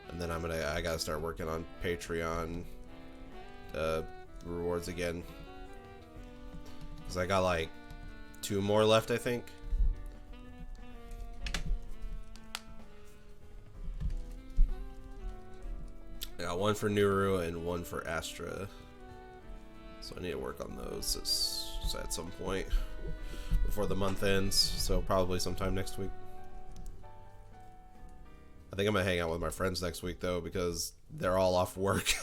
And then I gotta start working on Patreon rewards again, because I got like 2 more left, I think. I got 1 for Nuru and 1 for Astra, so I need to work on those at some point before the month ends, so probably sometime next week. I think I'm gonna hang out with my friends next week though, because they're all off work.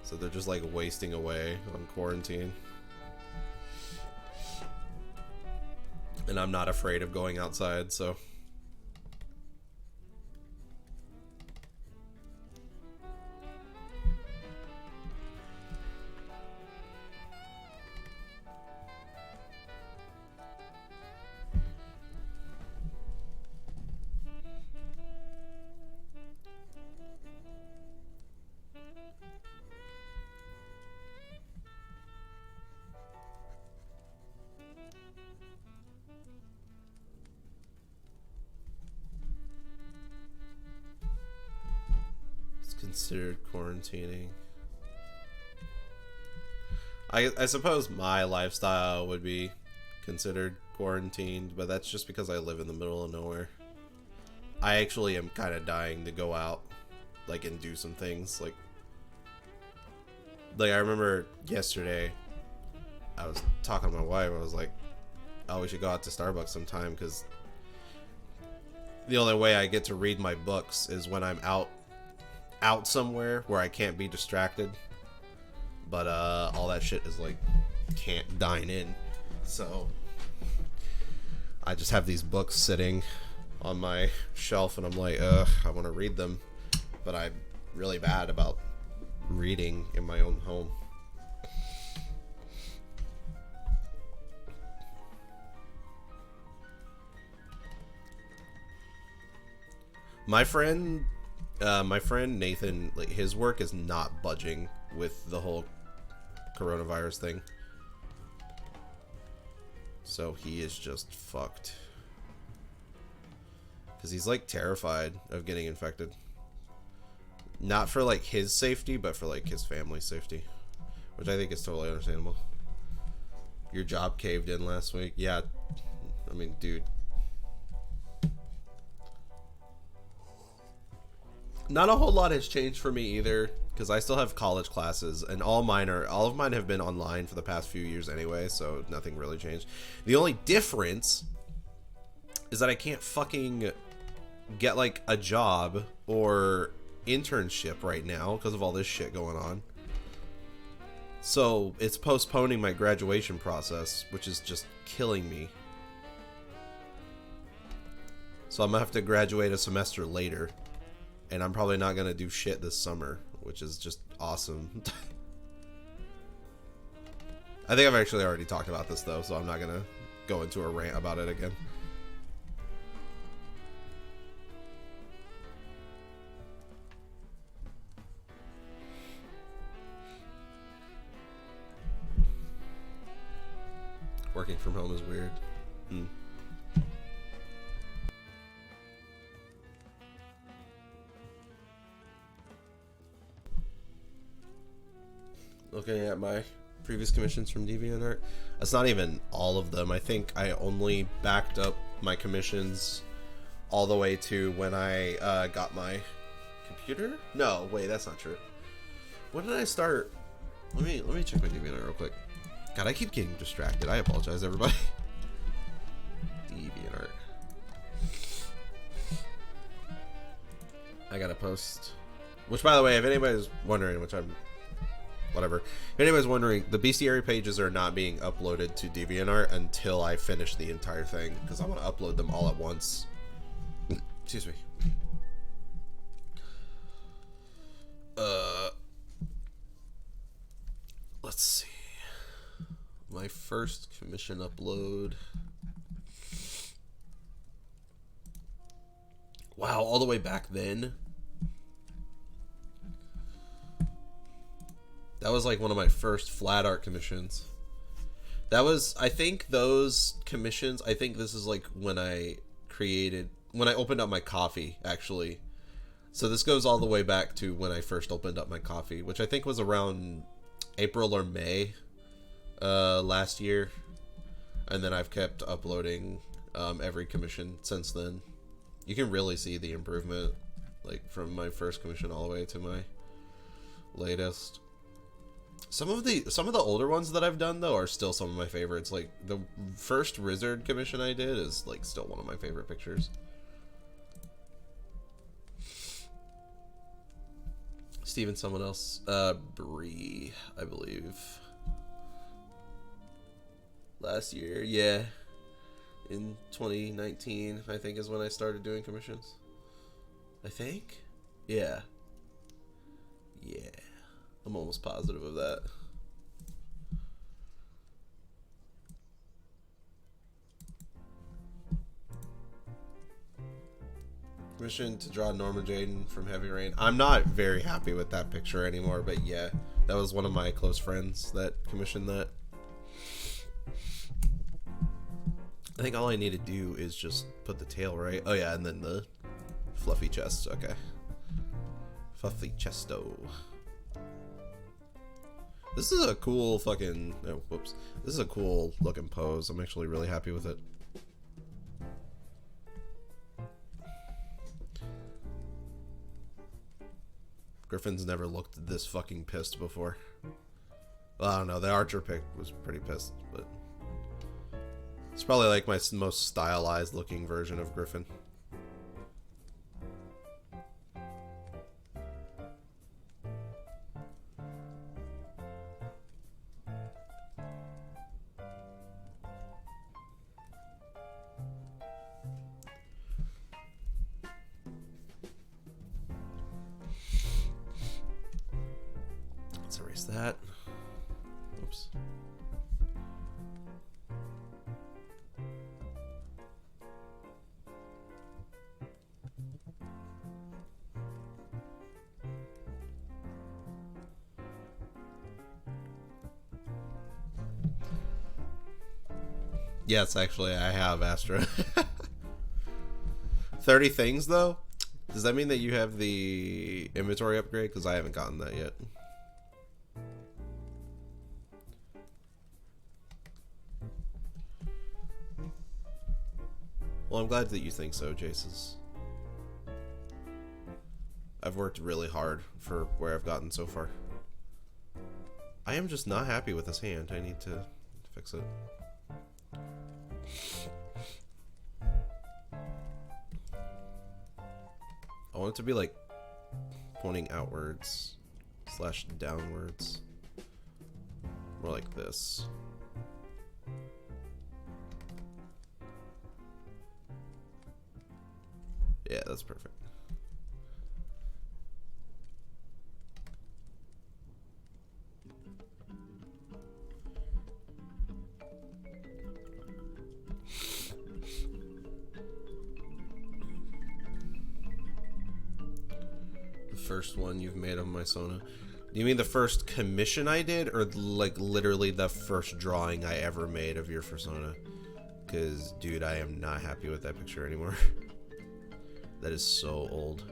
So they're just like wasting away on quarantine. And I'm not afraid of going outside, so. Considered quarantining. I suppose my lifestyle would be considered quarantined, but that's just because I live in the middle of nowhere. I actually am kind of dying to go out like, and do some things. Like I remember yesterday, I was talking to my wife. I was like, "Oh, we should go out to Starbucks sometime because the only way I get to read my books is when I'm out somewhere where I can't be distracted." But all that shit is like can't dine in, so I just have these books sitting on my shelf, and I'm like, ugh, I want to read them, but I'm really bad about reading in my own home. My friend Nathan, like, his work is not budging with the whole coronavirus thing, so he is just fucked because he's like terrified of getting infected. Not for like his safety, but for like his family's safety, which I think is totally understandable. Your job caved in last week. Yeah, I mean, dude, not a whole lot has changed for me either, because I still have college classes, and all of mine have been online for the past few years anyway, so nothing really changed. The only difference is that I can't fucking get like a job or internship right now because of all this shit going on. So it's postponing my graduation process, which is just killing me. So I'm gonna have to graduate a semester later, and I'm probably not gonna do shit this summer, which is just awesome. I think I've actually already talked about this though, so I'm not gonna go into a rant about it again. Working from home is weird. Looking at my previous commissions from DeviantArt, that's not even all of them. I think I only backed up my commissions all the way to when I got my computer. No, wait, that's not true. When did I start? Let me check my DeviantArt real quick. God, I keep getting distracted. I apologize, everybody. DeviantArt. I gotta post. Which, by the way, if anybody's wondering, which I'm... Whatever. If anybody's wondering, the bestiary pages are not being uploaded to DeviantArt until I finish the entire thing, because I want to upload them all at once. Excuse me. Let's see. My first commission upload. Wow, all the way back then. That was like one of my first flat art commissions. That was, I think those commissions, I think this is like when I opened up my coffee, actually. So this goes all the way back to when I first opened up my coffee, which I think was around April or May last year. And then I've kept uploading every commission since then. You can really see the improvement, like from my first commission all the way to my latest. Some of the older ones that I've done though are still some of my favorites. Like the first Rizzard commission I did is like still one of my favorite pictures. Steven, someone else, Bree, I believe. Last year, yeah, in 2019, I think is when I started doing commissions. I think, yeah. I'm almost positive of that. Commission to draw Norma Jaden from Heavy Rain. I'm not very happy with that picture anymore, but yeah, that was one of my close friends that commissioned that. I think all I need to do is just put the tail right. Oh yeah, and then the fluffy chest. Okay. Fluffy chesto. This is a cool fucking... Oh, whoops. This is a cool looking pose. I'm actually really happy with it. Griffin's never looked this fucking pissed before. Well, I don't know. The Archer pick was pretty pissed, but it's probably like my most stylized looking version of Griffin. Let's erase that. Oops. Yes, actually, I have Astra. 30 things, though? Does that mean that you have the inventory upgrade? Because I haven't gotten that yet. Well, I'm glad that you think so, Jaces. I've worked really hard for where I've gotten so far. I am just not happy with this hand. I need to fix it. I want it to be like pointing outwards / downwards. More like this. Yeah, that's perfect. First one you've made of my Sona. Do you mean the first commission I did, or like literally the first drawing I ever made of your persona? Because, dude, I am not happy with that picture anymore. That is so old.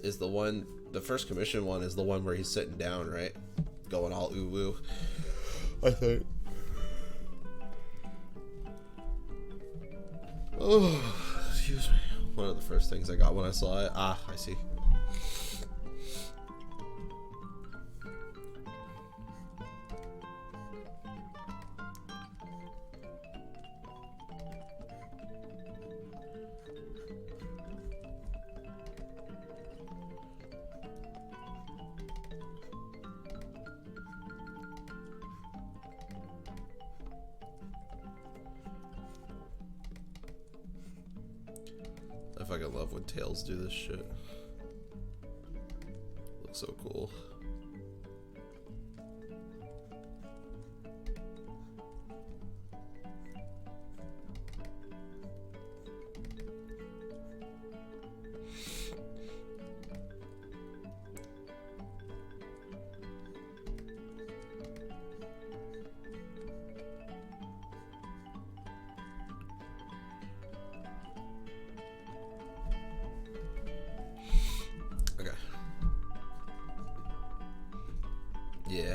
Is the first commission one is the one where he's sitting down, right? Going all ooh woo. I think. Oh, excuse me. One of the first things I got when I saw it. Ah, I see. I fucking love when Tails do this shit. Looks so cool. Yeah.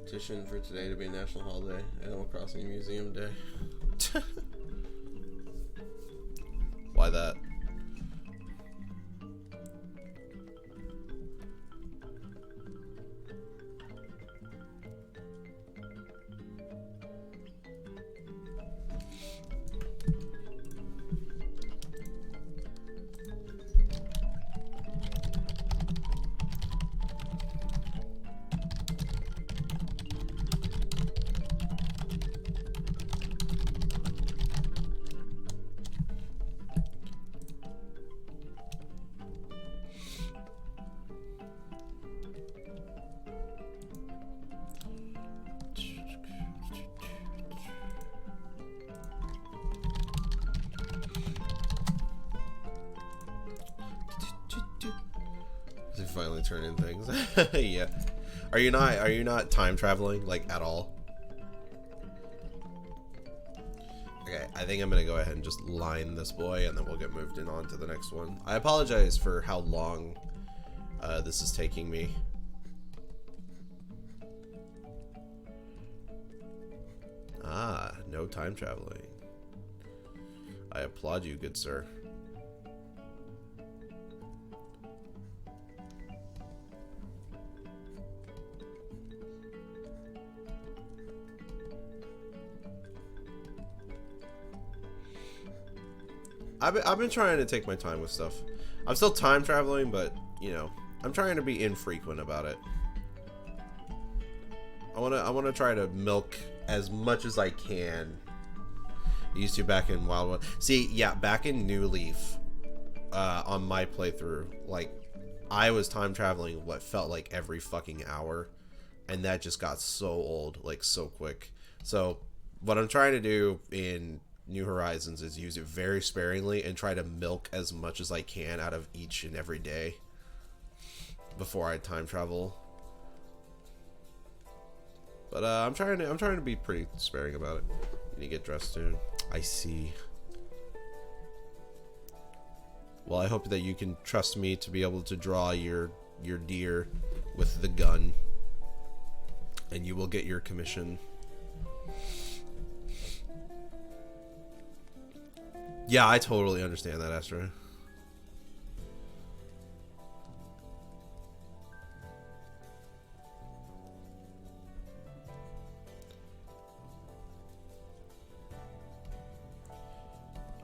Petition for today to be a national holiday. Animal Crossing Museum Day. Why that? Finally turn in things. Yeah. Are you not time traveling like at all? Okay, I think I'm gonna go ahead and just line this boy and then we'll get moved in on to the next one. I apologize for how long this is taking me. No time traveling. I applaud you, good sir. I've been trying to take my time with stuff. I'm still time traveling, but you know, I'm trying to be infrequent about it. I wanna try to milk as much as I can. I used to back in Wild One. See, yeah, back in New Leaf, on my playthrough, like I was time traveling what felt like every fucking hour, and that just got so old, like so quick. So what I'm trying to do in New Horizons is use it very sparingly and try to milk as much as I can out of each and every day before I time travel. But I'm trying to be pretty sparing about it. You need to get dressed soon. I see. Well, I hope that you can trust me to be able to draw your deer with the gun, and you will get your commission. Yeah, I totally understand that, Astra.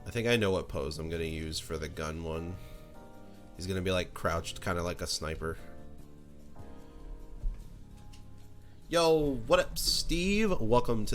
I think I know what pose I'm gonna use for the gun one. He's gonna be like crouched, kind of like a sniper. Yo, what up, Steve? Welcome to the